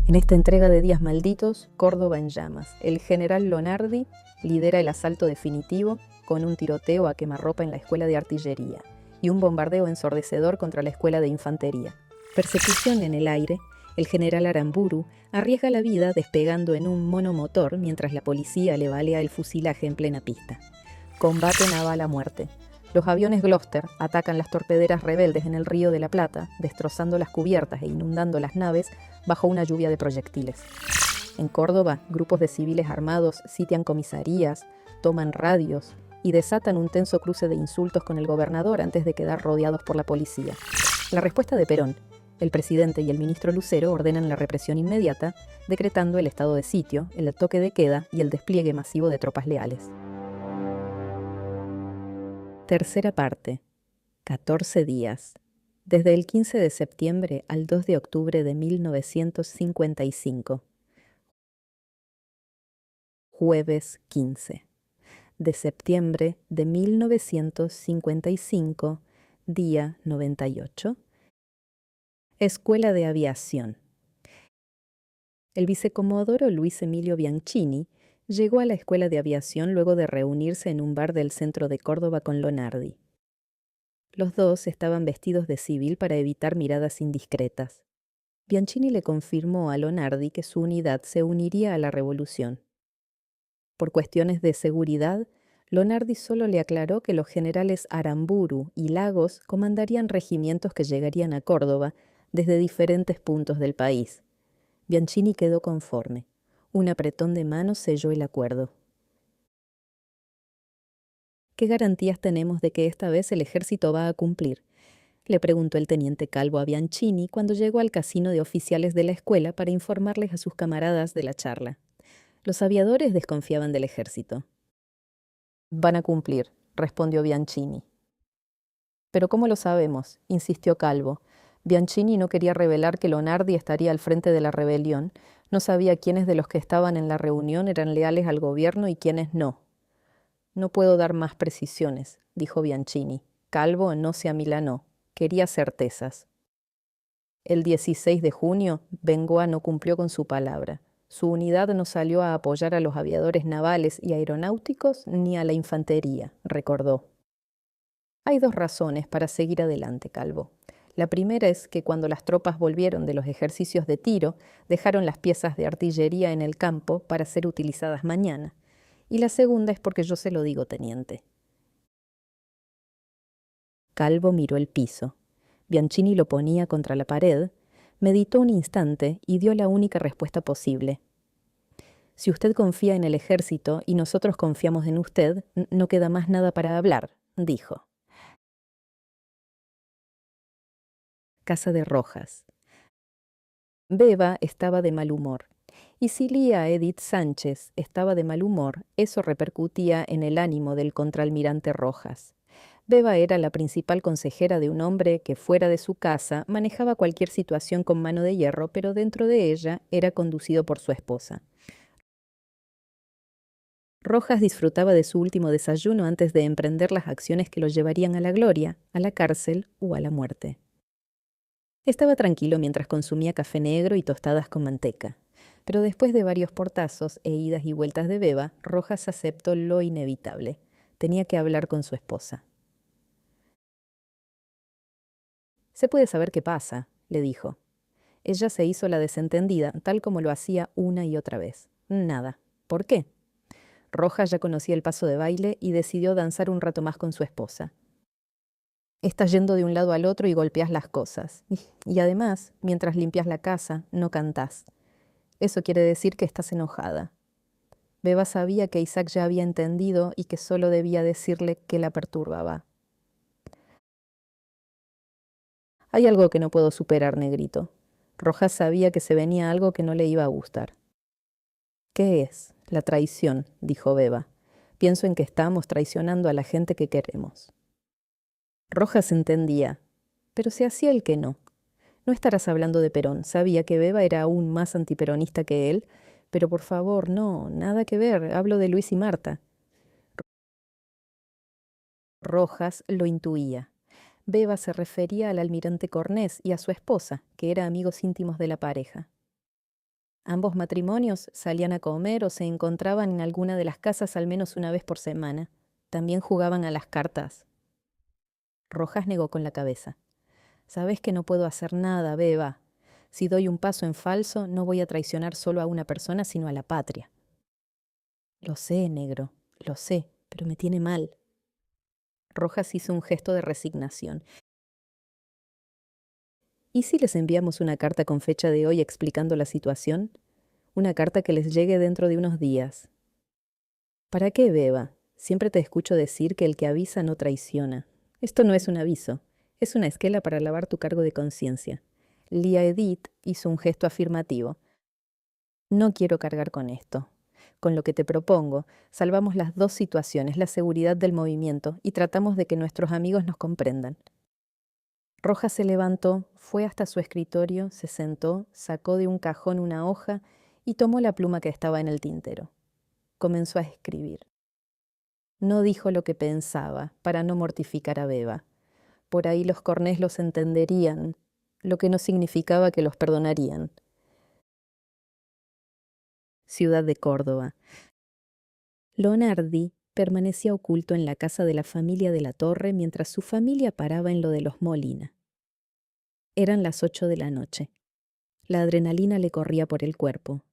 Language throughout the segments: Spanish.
En esta entrega de Días Malditos, Córdoba en llamas. El general Lonardi lidera el asalto definitivo con un tiroteo a quemarropa en la escuela de artillería y un bombardeo ensordecedor contra la escuela de infantería. Persecución en el aire. El general Aramburu arriesga la vida despegando en un monomotor mientras la policía le balea el fusilaje en plena pista. Combate naval a muerte. Los aviones Gloster atacan las torpederas rebeldes en el Río de la Plata, destrozando las cubiertas e inundando las naves bajo una lluvia de proyectiles. En Córdoba, grupos de civiles armados sitian comisarías, toman radios y desatan un tenso cruce de insultos con el gobernador antes de quedar rodeados por la policía. La respuesta de Perón. El presidente y el ministro Lucero ordenan la represión inmediata, decretando el estado de sitio, el toque de queda y el despliegue masivo de tropas leales. Tercera parte. 14 días. Desde el 15 de septiembre al 2 de octubre de 1955. Jueves 15 de septiembre de 1955, día 98. Escuela de Aviación. El vicecomodoro Luis Emilio Bianchini llegó a la Escuela de Aviación luego de reunirse en un bar del centro de Córdoba con Lonardi. Los dos estaban vestidos de civil para evitar miradas indiscretas. Bianchini le confirmó a Lonardi que su unidad se uniría a la revolución. Por cuestiones de seguridad, Lonardi solo le aclaró que los generales Aramburu y Lagos comandarían regimientos que llegarían a Córdoba desde diferentes puntos del país. Bianchini quedó conforme. Un apretón de manos selló el acuerdo. ¿Qué garantías tenemos de que esta vez el ejército va a cumplir?, le preguntó el teniente Calvo a Bianchini cuando llegó al casino de oficiales de la escuela para informarles a sus camaradas de la charla. Los aviadores desconfiaban del ejército. «Van a cumplir», respondió Bianchini. «¿Pero cómo lo sabemos?», insistió Calvo. Bianchini no quería revelar que Lonardi estaría al frente de la rebelión, no sabía quiénes de los que estaban en la reunión eran leales al gobierno y quiénes no. «No puedo dar más precisiones», dijo Bianchini. Calvo no se amilanó, quería certezas. El 16 de junio, Bengoa no cumplió con su palabra. Su unidad no salió a apoyar a los aviadores navales y aeronáuticos ni a la infantería, recordó. Hay dos razones para seguir adelante, Calvo. La primera es que cuando las tropas volvieron de los ejercicios de tiro, dejaron las piezas de artillería en el campo para ser utilizadas mañana. Y la segunda es porque yo se lo digo, teniente. Calvo miró el piso. Bianchini lo ponía contra la pared, meditó un instante y dio la única respuesta posible. Si usted confía en el ejército y nosotros confiamos en usted, no queda más nada para hablar, dijo. Casa de Rojas. Beba estaba de mal humor. Y si Lía Edith Sánchez estaba de mal humor, eso repercutía en el ánimo del contraalmirante Rojas. Beba era la principal consejera de un hombre que fuera de su casa manejaba cualquier situación con mano de hierro, pero dentro de ella era conducido por su esposa. Rojas disfrutaba de su último desayuno antes de emprender las acciones que lo llevarían a la gloria, a la cárcel o a la muerte. Estaba tranquilo mientras consumía café negro y tostadas con manteca, pero después de varios portazos e idas y vueltas de Beba, Rojas aceptó lo inevitable. Tenía que hablar con su esposa. «¿Se puede saber qué pasa?», le dijo. Ella se hizo la desentendida, tal como lo hacía una y otra vez. «Nada». «¿Por qué?». Rojas ya conocía el paso de baile y decidió danzar un rato más con su esposa. «Estás yendo de un lado al otro y golpeas las cosas. Y además, mientras limpias la casa, no cantás. Eso quiere decir que estás enojada». Beba sabía que Isaac ya había entendido y que solo debía decirle que la perturbaba. «Hay algo que no puedo superar, negrito». Rojas sabía que se venía algo que no le iba a gustar. «¿Qué es?». «La traición», dijo Beba. «Pienso en que estamos traicionando a la gente que queremos». Rojas entendía, pero se hacía el que no. «No estarás hablando de Perón». Sabía que Beba era aún más antiperonista que él, pero por favor, no, nada que ver, hablo de Luis y Marta. Rojas lo intuía. Beba se refería al almirante Cornés y a su esposa, que eran amigos íntimos de la pareja. Ambos matrimonios salían a comer o se encontraban en alguna de las casas al menos una vez por semana. También jugaban a las cartas. Rojas negó con la cabeza. Sabes que no puedo hacer nada, Beba. Si doy un paso en falso, no voy a traicionar solo a una persona, sino a la patria. Lo sé, negro, lo sé, pero me tiene mal. Rojas hizo un gesto de resignación. ¿Y si les enviamos una carta con fecha de hoy explicando la situación? Una carta que les llegue dentro de unos días. ¿Para qué, Beba? Siempre te escucho decir que el que avisa no traiciona. Esto no es un aviso, es una esquela para lavar tu cargo de conciencia. Lía Edith hizo un gesto afirmativo. No quiero cargar con esto. Con lo que te propongo, salvamos las dos situaciones, la seguridad del movimiento, y tratamos de que nuestros amigos nos comprendan. Rojas se levantó, fue hasta su escritorio, se sentó, sacó de un cajón una hoja y tomó la pluma que estaba en el tintero. Comenzó a escribir. No dijo lo que pensaba, para no mortificar a Beba. Por ahí los Cornés los entenderían, lo que no significaba que los perdonarían. Ciudad de Córdoba. Lonardi permanecía oculto en la casa de la familia de la Torre mientras su familia paraba en lo de los Molina. Eran las 8 de la noche. La adrenalina le corría por el cuerpo.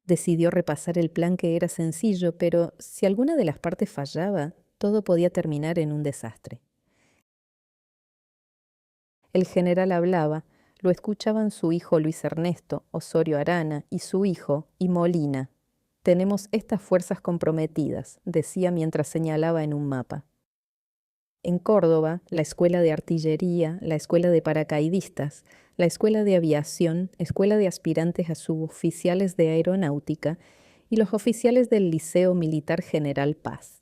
Decidió repasar el plan, que era sencillo, pero si alguna de las partes fallaba, todo podía terminar en un desastre. El general hablaba, lo escuchaban su hijo Luis Ernesto, Osorio Arana y su hijo y Molina. Tenemos estas fuerzas comprometidas, decía mientras señalaba en un mapa. En Córdoba, la escuela de artillería, la escuela de paracaidistas, la escuela de aviación, escuela de aspirantes a suboficiales de aeronáutica y los oficiales del Liceo Militar General Paz.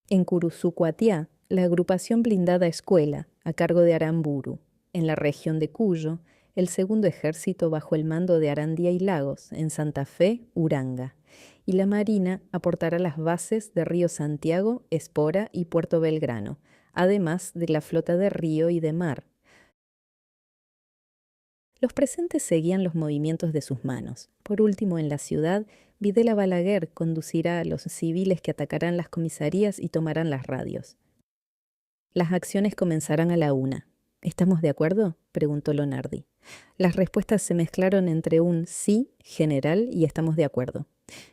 En Curuzucuatiá, la agrupación blindada escuela, a cargo de Aramburu. En la región de Cuyo, el segundo ejército bajo el mando de Arandía y Lagos, en Santa Fe, Uranga. Y la Marina aportará las bases de Río Santiago, Espora y Puerto Belgrano, además de la flota de río y de mar. Los presentes seguían los movimientos de sus manos. Por último, en la ciudad, Videla Balaguer conducirá a los civiles que atacarán las comisarías y tomarán las radios. Las acciones comenzarán a la 1. ¿Estamos de acuerdo?, preguntó Lonardi. Las respuestas se mezclaron entre un sí general y estamos de acuerdo.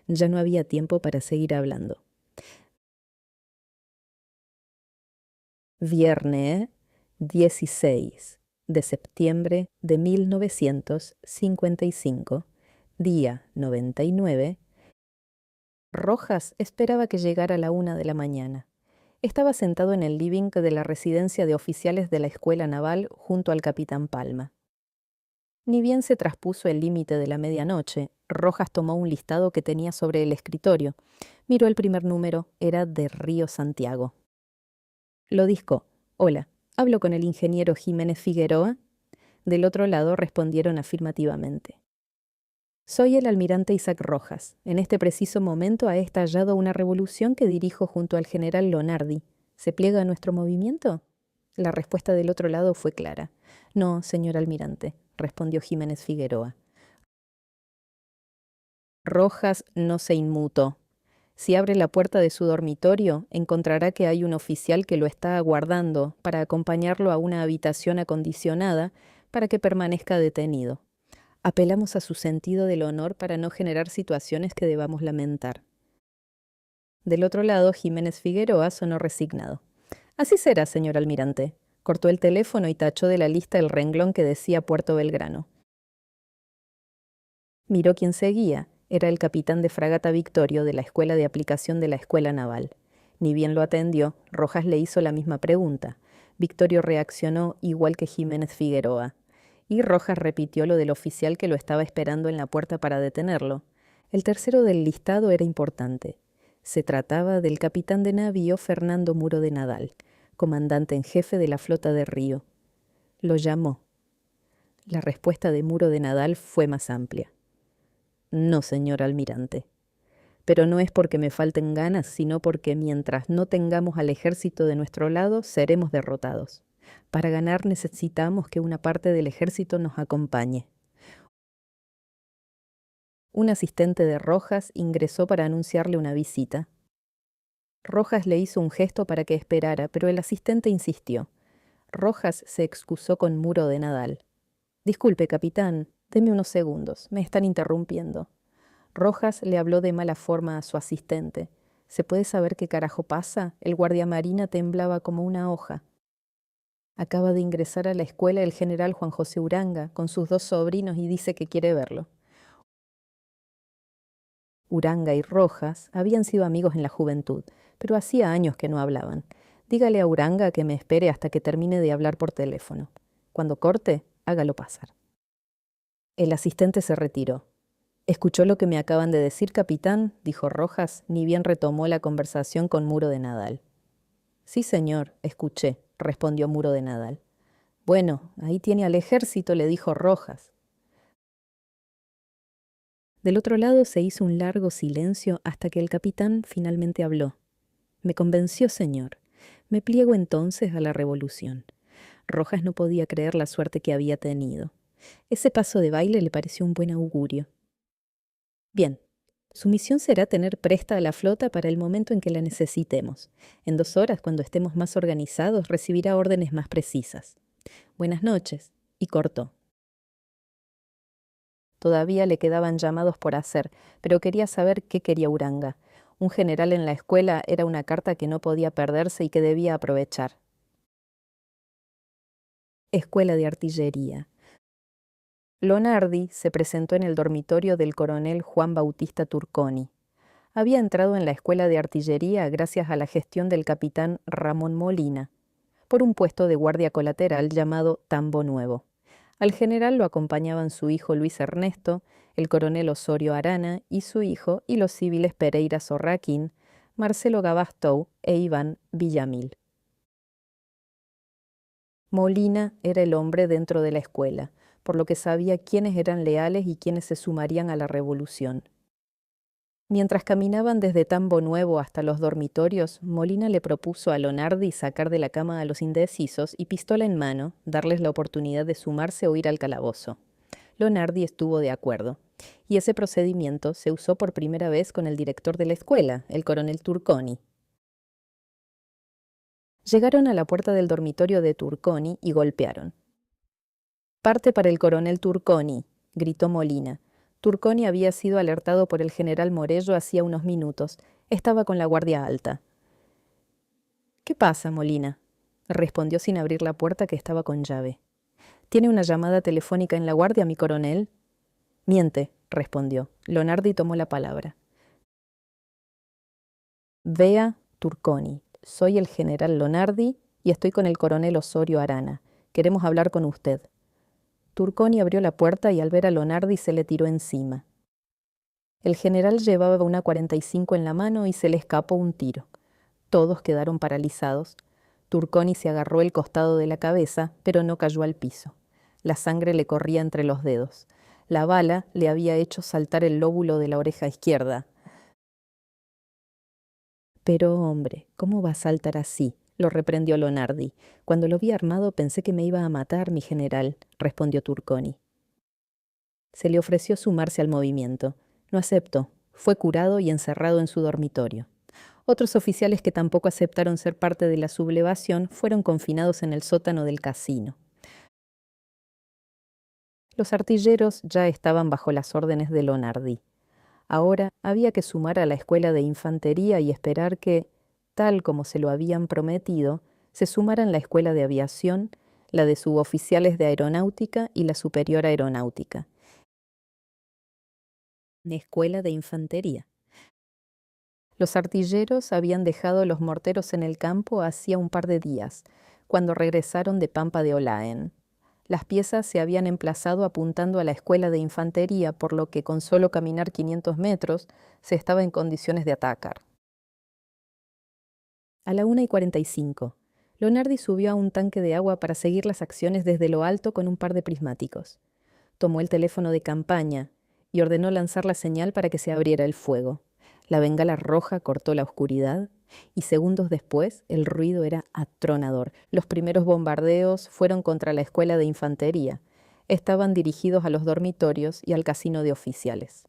Ya no había tiempo para seguir hablando. Viernes 16 de septiembre de 1955, día 99, Rojas esperaba que llegara la 1 de la mañana. Estaba sentado en el living de la residencia de oficiales de la Escuela Naval junto al capitán Palma. Ni bien se traspuso el límite de la medianoche, Rojas tomó un listado que tenía sobre el escritorio. Miró el primer número, era de Río Santiago. Lo discó. Hola, ¿hablo con el ingeniero Jiménez Figueroa? Del otro lado respondieron afirmativamente. Soy el almirante Isaac Rojas. En este preciso momento ha estallado una revolución que dirijo junto al general Lonardi. ¿Se pliega a nuestro movimiento? La respuesta del otro lado fue clara. No, señor almirante, respondió Jiménez Figueroa. Rojas no se inmutó. Si abre la puerta de su dormitorio, encontrará que hay un oficial que lo está aguardando para acompañarlo a una habitación acondicionada para que permanezca detenido. Apelamos a su sentido del honor para no generar situaciones que debamos lamentar. Del otro lado, Jiménez Figueroa sonó resignado. Así será, señor almirante. Cortó el teléfono y tachó de la lista el renglón que decía Puerto Belgrano. Miró quién seguía. Era el capitán de fragata Victorio de la Escuela de Aplicación de la Escuela Naval. Ni bien lo atendió, Rojas le hizo la misma pregunta. Victorio reaccionó igual que Jiménez Figueroa. Y Rojas repitió lo del oficial que lo estaba esperando en la puerta para detenerlo. El tercero del listado era importante. Se trataba del capitán de navío Fernando Muro de Nadal, comandante en jefe de la flota de Río. Lo llamó. La respuesta de Muro de Nadal fue más amplia. No, señor almirante. Pero no es porque me falten ganas, sino porque mientras no tengamos al ejército de nuestro lado, seremos derrotados. Para ganar necesitamos que una parte del ejército nos acompañe. Un asistente de Rojas ingresó para anunciarle una visita. Rojas le hizo un gesto para que esperara, pero el asistente insistió. Rojas se excusó con Muro de Nadal. «Disculpe, capitán, deme unos segundos, me están interrumpiendo». Rojas le habló de mala forma a su asistente. «¿Se puede saber qué carajo pasa?» El guardiamarina temblaba como una hoja. «Acaba de ingresar a la escuela el general Juan José Uranga con sus 2 sobrinos y dice que quiere verlo». Uranga y Rojas habían sido amigos en la juventud, pero hacía años que no hablaban. «Dígale a Uranga que me espere hasta que termine de hablar por teléfono. Cuando corte, hágalo pasar». El asistente se retiró. «¿Escuchó lo que me acaban de decir, capitán?», dijo Rojas, ni bien retomó la conversación con Muro de Nadal. «Sí, señor, escuché», respondió Muro de Nadal. «Bueno, ahí tiene al ejército», le dijo Rojas. Del otro lado se hizo un largo silencio hasta que el capitán finalmente habló. «Me convenció, señor. Me pliego entonces a la revolución». Rojas no podía creer la suerte que había tenido. Ese paso de baile le pareció un buen augurio. «Bien, su misión será tener presta a la flota para el momento en que la necesitemos. En 2 horas, cuando estemos más organizados, recibirá órdenes más precisas. Buenas noches». Y cortó. Todavía le quedaban llamados por hacer, pero quería saber qué quería Uranga. Un general en la escuela era una carta que no podía perderse y que debía aprovechar. Escuela de Artillería. Lonardi se presentó en el dormitorio del coronel Juan Bautista Turconi. Había entrado en la escuela de artillería gracias a la gestión del capitán Ramón Molina, por un puesto de guardia colateral llamado Tambo Nuevo. Al general lo acompañaban su hijo Luis Ernesto, el coronel Osorio Arana y su hijo, y los civiles Pereira Sorraquín, Marcelo Gabastou e Iván Villamil. Molina era el hombre dentro de la escuela, por lo que sabía quiénes eran leales y quiénes se sumarían a la revolución. Mientras caminaban desde Tambo Nuevo hasta los dormitorios, Molina le propuso a Lonardi sacar de la cama a los indecisos y, pistola en mano, darles la oportunidad de sumarse o ir al calabozo. Lonardi estuvo de acuerdo, y ese procedimiento se usó por primera vez con el director de la escuela, el coronel Turconi. Llegaron a la puerta del dormitorio de Turconi y golpearon. «Parte para el coronel Turconi», gritó Molina. Turconi había sido alertado por el general Morello hacía unos minutos. Estaba con la guardia alta. «¿Qué pasa, Molina?», respondió sin abrir la puerta, que estaba con llave. «¿Tiene una llamada telefónica en la guardia, mi coronel?». «Miente», respondió. Lonardi tomó la palabra. «Vea, Turconi, soy el general Lonardi y estoy con el coronel Osorio Arana. Queremos hablar con usted». Turconi abrió la puerta y al ver a Lonardi se le tiró encima. El general llevaba una 45 en la mano y se le escapó un tiro. Todos quedaron paralizados. Turconi se agarró el costado de la cabeza, pero no cayó al piso. La sangre le corría entre los dedos. La bala le había hecho saltar el lóbulo de la oreja izquierda. «Pero, hombre, ¿cómo va a saltar así?», lo reprendió Lonardi. «Cuando lo vi armado pensé que me iba a matar, mi general», respondió Turconi. Se le ofreció sumarse al movimiento. No aceptó. Fue curado y encerrado en su dormitorio. Otros oficiales que tampoco aceptaron ser parte de la sublevación fueron confinados en el sótano del casino. Los artilleros ya estaban bajo las órdenes de Lonardi. Ahora había que sumar a la escuela de infantería y esperar que, tal como se lo habían prometido, se sumaran la escuela de aviación, la de suboficiales de aeronáutica y la superior aeronáutica. Escuela de infantería. Los artilleros habían dejado los morteros en el campo hacía un par de días, cuando regresaron de Pampa de Olaén. Las piezas se habían emplazado apuntando a la escuela de infantería, por lo que con solo caminar 500 metros se estaba en condiciones de atacar. A la 1:45, Lonardi subió a un tanque de agua para seguir las acciones desde lo alto con un par de prismáticos. Tomó el teléfono de campaña y ordenó lanzar la señal para que se abriera el fuego. La bengala roja cortó la oscuridad y segundos después el ruido era atronador. Los primeros bombardeos fueron contra la escuela de infantería. Estaban dirigidos a los dormitorios y al casino de oficiales.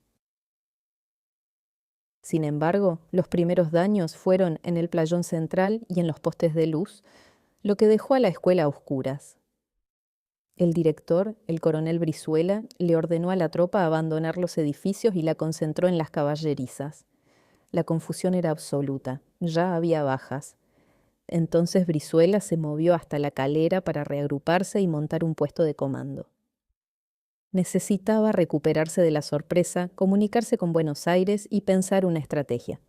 Sin embargo, los primeros daños fueron en el playón central y en los postes de luz, lo que dejó a la escuela a oscuras. El director, el coronel Brizuela, le ordenó a la tropa abandonar los edificios y la concentró en las caballerizas. La confusión era absoluta, ya había bajas. Entonces Brizuela se movió hasta la calera para reagruparse y montar un puesto de comando. Necesitaba recuperarse de la sorpresa, comunicarse con Buenos Aires y pensar una estrategia.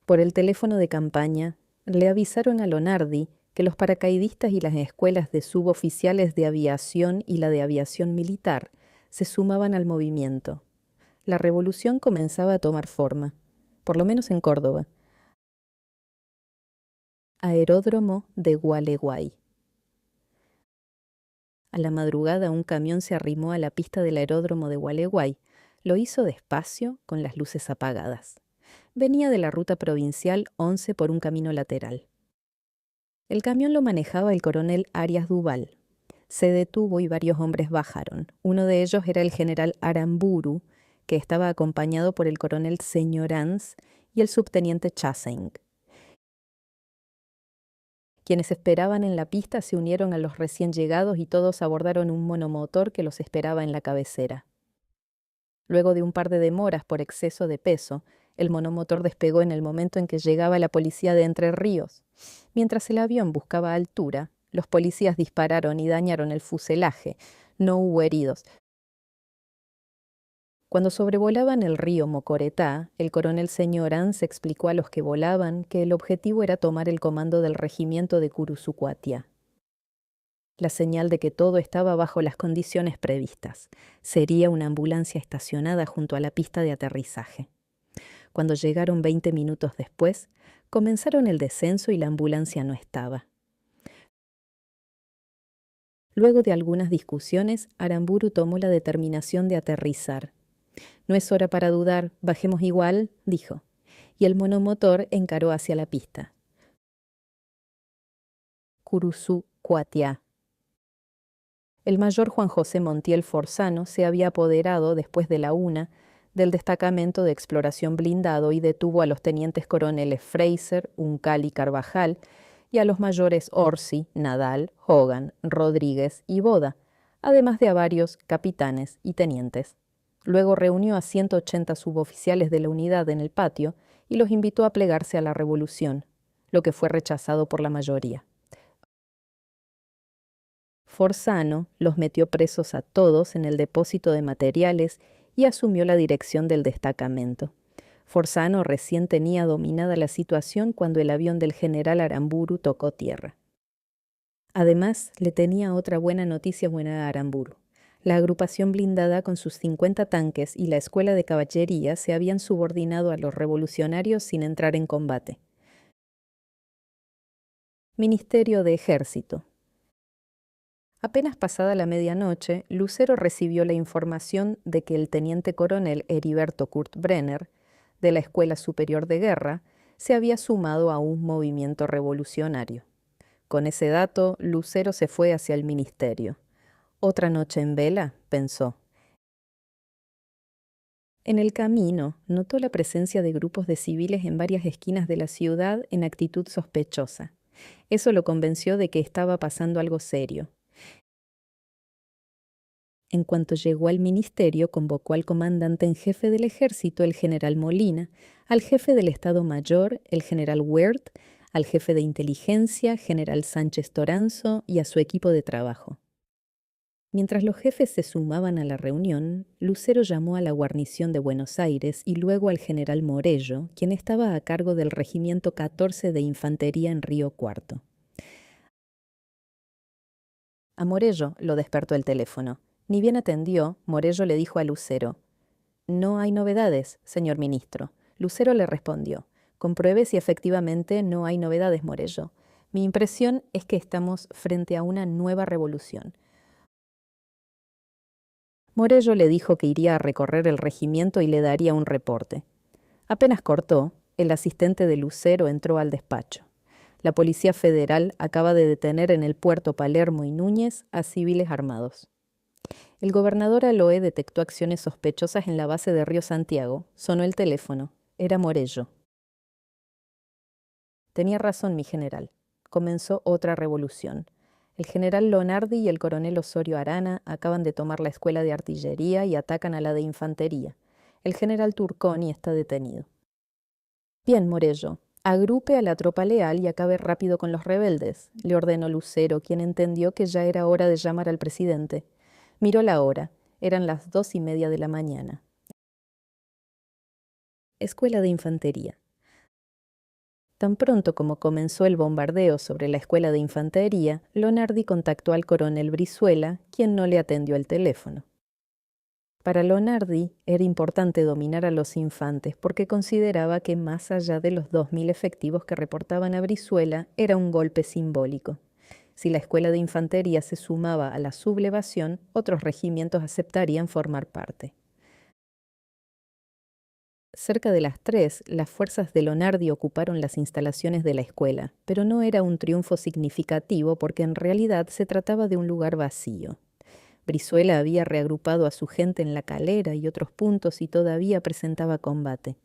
Por el teléfono de campaña, le avisaron a Lonardi que los paracaidistas y las escuelas de suboficiales de aviación y la de aviación militar se sumaban al movimiento. La revolución comenzaba a tomar forma, por lo menos en Córdoba. Aeródromo de Gualeguay. A la madrugada un camión se arrimó a la pista del aeródromo de Gualeguay. Lo hizo despacio, con las luces apagadas. Venía de la ruta provincial 11 por un camino lateral. El camión lo manejaba el coronel Arias Duval. Se detuvo y varios hombres bajaron. Uno de ellos era el general Aramburu, que estaba acompañado por el coronel Señoranz y el subteniente Chaseng. Quienes esperaban en la pista se unieron a los recién llegados y todos abordaron un monomotor que los esperaba en la cabecera. Luego de un par de demoras por exceso de peso, el monomotor despegó en el momento en que llegaba la policía de Entre Ríos. Mientras el avión buscaba altura, los policías dispararon y dañaron el fuselaje. No hubo heridos. Cuando sobrevolaban el río Mocoretá, el coronel Señoranz explicó a los que volaban que el objetivo era tomar el comando del regimiento de Curuzucuatia. La señal de que todo estaba bajo las condiciones previstas. Sería una ambulancia estacionada junto a la pista de aterrizaje. Cuando llegaron 20 minutos después, comenzaron el descenso y la ambulancia no estaba. Luego de algunas discusiones, Aramburu tomó la determinación de aterrizar. «No es hora para dudar, bajemos igual», dijo, y el monomotor encaró hacia la pista. Curuzucuatia. El mayor Juan José Montiel Forzano se había apoderado, después de la 1, del destacamento de exploración blindado y detuvo a los tenientes coroneles Fraser, Uncal y Carvajal y a los mayores Orsi, Nadal, Hogan, Rodríguez y Boda, además de a varios capitanes y tenientes. Luego reunió a 180 suboficiales de la unidad en el patio y los invitó a plegarse a la revolución, lo que fue rechazado por la mayoría. Forzano los metió presos a todos en el depósito de materiales y asumió la dirección del destacamento. Forzano recién tenía dominada la situación cuando el avión del general Aramburu tocó tierra. Además, le tenía otra buena noticia a Aramburu. La agrupación blindada con sus 50 tanques y la escuela de caballería se habían subordinado a los revolucionarios sin entrar en combate. Ministerio de Ejército. Apenas pasada la medianoche, Lucero recibió la información de que el teniente coronel Heriberto Kurtbrenner, de la Escuela Superior de Guerra, se había sumado a un movimiento revolucionario. Con ese dato, Lucero se fue hacia el ministerio. «Otra noche en vela», pensó. En el camino, notó la presencia de grupos de civiles en varias esquinas de la ciudad en actitud sospechosa. Eso lo convenció de que estaba pasando algo serio. En cuanto llegó al ministerio, convocó al comandante en jefe del ejército, el general Molina, al jefe del Estado Mayor, el general Weert, al jefe de inteligencia, general Sánchez Toranzo, y a su equipo de trabajo. Mientras los jefes se sumaban a la reunión, Lucero llamó a la guarnición de Buenos Aires y luego al general Morello, quien estaba a cargo del regimiento 14 de infantería en Río Cuarto. A Morello lo despertó el teléfono. Ni bien atendió, Morello le dijo a Lucero: «No hay novedades, señor ministro». Lucero le respondió: «Compruebe si efectivamente no hay novedades, Morello. Mi impresión es que estamos frente a una nueva revolución». Morello le dijo que iría a recorrer el regimiento y le daría un reporte. Apenas cortó, el asistente de Lucero entró al despacho. La Policía Federal acaba de detener en el puerto Palermo y Núñez a civiles armados. El gobernador Aloe detectó acciones sospechosas en la base de Río Santiago. Sonó el teléfono. Era Morello. Tenía razón, mi general. Comenzó otra revolución. El general Lonardi y el coronel Osorio Arana acaban de tomar la escuela de artillería y atacan a la de infantería. El general Turconi está detenido. Bien, Morello, agrupe a la tropa leal y acabe rápido con los rebeldes, le ordenó Lucero, quien entendió que ya era hora de llamar al presidente. Miró la hora. Eran las 2:30 de la mañana. Escuela de Infantería. Tan pronto como comenzó el bombardeo sobre la escuela de infantería, Lonardi contactó al coronel Brizuela, quien no le atendió el teléfono. Para Lonardi era importante dominar a los infantes porque consideraba que más allá de los 2000 efectivos que reportaban a Brizuela, era un golpe simbólico. Si la escuela de infantería se sumaba a la sublevación, otros regimientos aceptarían formar parte. Cerca de las 3, las fuerzas de Lonardi ocuparon las instalaciones de la escuela, pero no era un triunfo significativo porque en realidad se trataba de un lugar vacío. Brizuela había reagrupado a su gente en La Calera y otros puntos y todavía presentaba combate.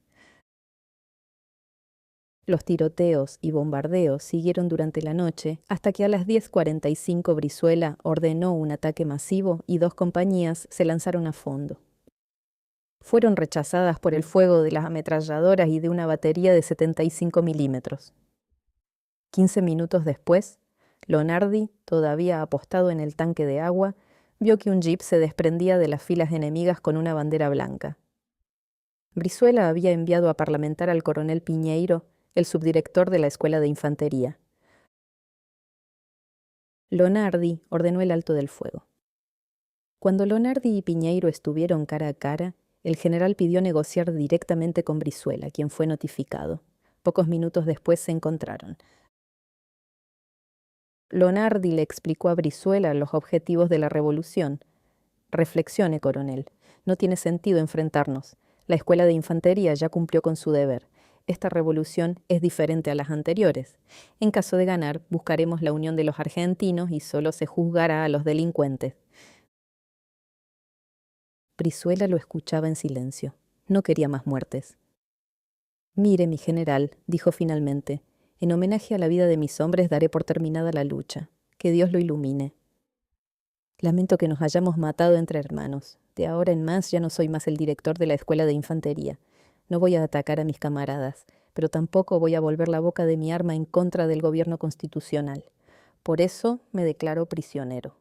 Los tiroteos y bombardeos siguieron durante la noche hasta que a las 10:45 Brizuela ordenó un ataque masivo y 2 compañías se lanzaron a fondo. Fueron rechazadas por el fuego de las ametralladoras y de una batería de 75 milímetros. 15 minutos después, Lonardi, todavía apostado en el tanque de agua, vio que un jeep se desprendía de las filas enemigas con una bandera blanca. Brizuela había enviado a parlamentar al coronel Piñeiro, el subdirector de la Escuela de Infantería. Lonardi ordenó el alto del fuego. Cuando Lonardi y Piñeiro estuvieron cara a cara, el general pidió negociar directamente con Brizuela, quien fue notificado. Pocos minutos después se encontraron. Lonardi le explicó a Brizuela los objetivos de la revolución. Reflexione, coronel. No tiene sentido enfrentarnos. La escuela de infantería ya cumplió con su deber. Esta revolución es diferente a las anteriores. En caso de ganar, buscaremos la unión de los argentinos y solo se juzgará a los delincuentes. Brizuela lo escuchaba en silencio. No quería más muertes. Mire, mi general, dijo finalmente, en homenaje a la vida de mis hombres daré por terminada la lucha. Que Dios lo ilumine. Lamento que nos hayamos matado entre hermanos. De ahora en más ya no soy más el director de la escuela de infantería. No voy a atacar a mis camaradas, pero tampoco voy a volver la boca de mi arma en contra del gobierno constitucional. Por eso me declaro prisionero.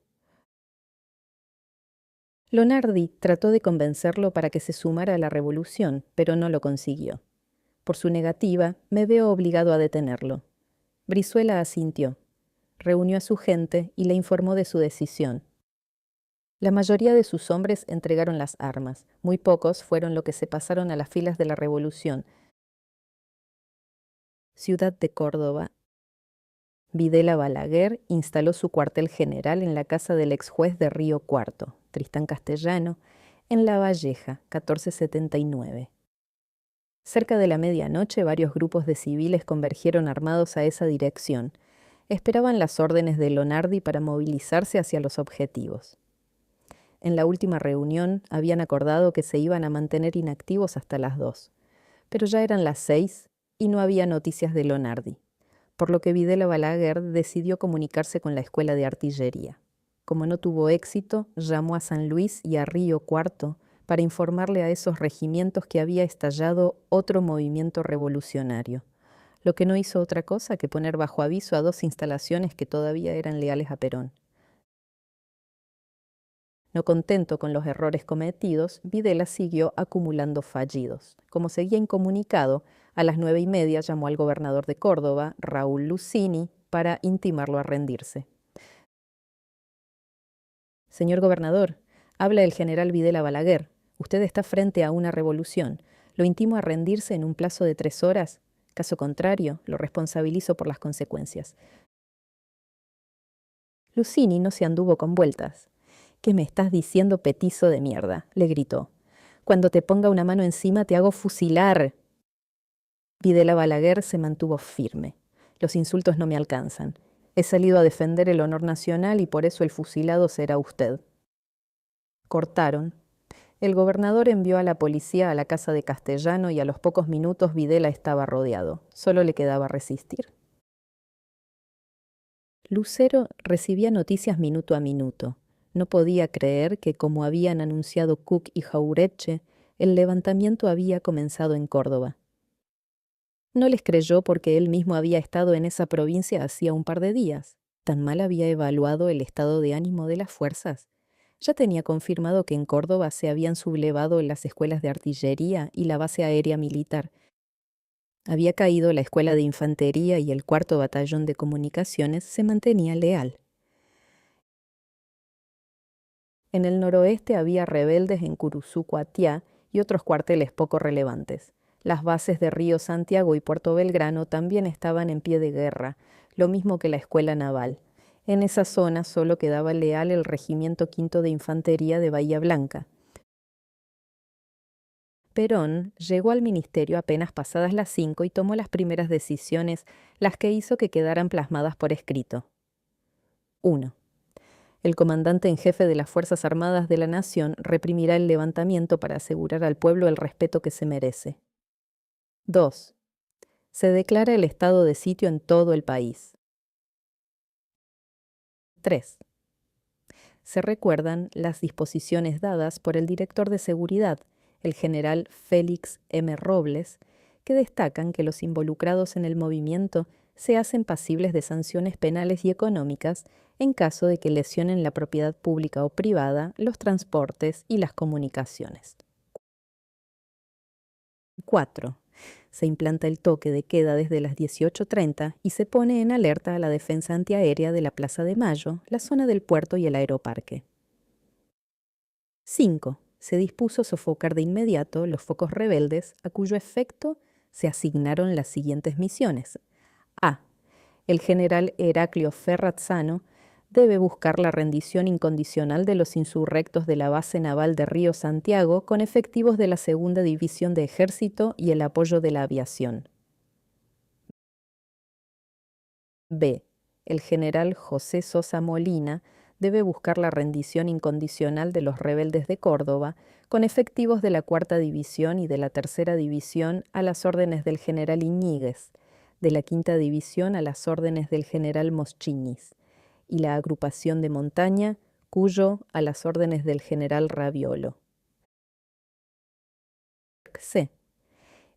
Lonardi trató de convencerlo para que se sumara a la revolución, pero no lo consiguió. Por su negativa, me veo obligado a detenerlo. Brizuela asintió. Reunió a su gente y le informó de su decisión. La mayoría de sus hombres entregaron las armas. Muy pocos fueron los que se pasaron a las filas de la revolución. Ciudad de Córdoba. Videla Balaguer instaló su cuartel general en la casa del ex juez de Río Cuarto, Tristán Castellano, en La Valleja, 1479. Cerca de la medianoche, varios grupos de civiles convergieron armados a esa dirección. Esperaban las órdenes de Lonardi para movilizarse hacia los objetivos. En la última reunión habían acordado que se iban a mantener inactivos hasta las 2, pero ya eran las 6 y no había noticias de Lonardi, por lo que Videla Balaguer decidió comunicarse con la escuela de artillería. Como no tuvo éxito, llamó a San Luis y a Río Cuarto para informarle a esos regimientos que había estallado otro movimiento revolucionario, lo que no hizo otra cosa que poner bajo aviso a 2 instalaciones que todavía eran leales a Perón. No contento con los errores cometidos, Videla siguió acumulando fallidos. Como seguía incomunicado, a las 9:30 llamó al gobernador de Córdoba, Raúl Lucini, para intimarlo a rendirse. Señor gobernador, habla el general Videla Balaguer. Usted está frente a una revolución. Lo intimo a rendirse en un plazo de 3 horas. Caso contrario, lo responsabilizo por las consecuencias. Lucini no se anduvo con vueltas. ¿Qué me estás diciendo, petizo de mierda?, le gritó. Cuando te ponga una mano encima te hago fusilar. Videla Balaguer se mantuvo firme. Los insultos no me alcanzan. He salido a defender el honor nacional y por eso el fusilado será usted. Cortaron. El gobernador envió a la policía a la casa de Castellano y a los pocos minutos Videla estaba rodeado. Solo le quedaba resistir. Lucero recibía noticias minuto a minuto. No podía creer que, como habían anunciado Cook y Jauretche, el levantamiento había comenzado en Córdoba. No les creyó porque él mismo había estado en esa provincia hacía un par de días. ¿Tan mal había evaluado el estado de ánimo de las fuerzas? Ya tenía confirmado que en Córdoba se habían sublevado las escuelas de artillería y la base aérea militar. Había caído la escuela de infantería y el 4º batallón de comunicaciones se mantenía leal. En el noroeste había rebeldes en Curuzú-Cuatiá y otros cuarteles poco relevantes. Las bases de Río Santiago y Puerto Belgrano también estaban en pie de guerra, lo mismo que la escuela naval. En esa zona solo quedaba leal el Regimiento V de Infantería de Bahía Blanca. Perón llegó al ministerio apenas pasadas las 5 y tomó las primeras decisiones, las que hizo que quedaran plasmadas por escrito. 1. El comandante en jefe de las Fuerzas Armadas de la Nación reprimirá el levantamiento para asegurar al pueblo el respeto que se merece. 2. Se declara el estado de sitio en todo el país. 3. Se recuerdan las disposiciones dadas por el director de seguridad, el general Félix M. Robles, que destacan que los involucrados en el movimiento se hacen pasibles de sanciones penales y económicas en caso de que lesionen la propiedad pública o privada, los transportes y las comunicaciones. 4. Se implanta el toque de queda desde las 18:30 y se pone en alerta a la defensa antiaérea de la Plaza de Mayo, la zona del puerto y el aeroparque. 5. Se dispuso sofocar de inmediato los focos rebeldes, a cuyo efecto se asignaron las siguientes misiones. A. El general Heraclio Ferrazzano debe buscar la rendición incondicional de los insurrectos de la base naval de Río Santiago con efectivos de la Segunda División de Ejército y el apoyo de la aviación. B. El general José Sosa Molina debe buscar la rendición incondicional de los rebeldes de Córdoba con efectivos de la 4ª División y de la 3ª División a las órdenes del general Iñiguez, de la 5ª División a las órdenes del general Moschini, y la agrupación de montaña, Cuyo, a las órdenes del general Raviolo. C.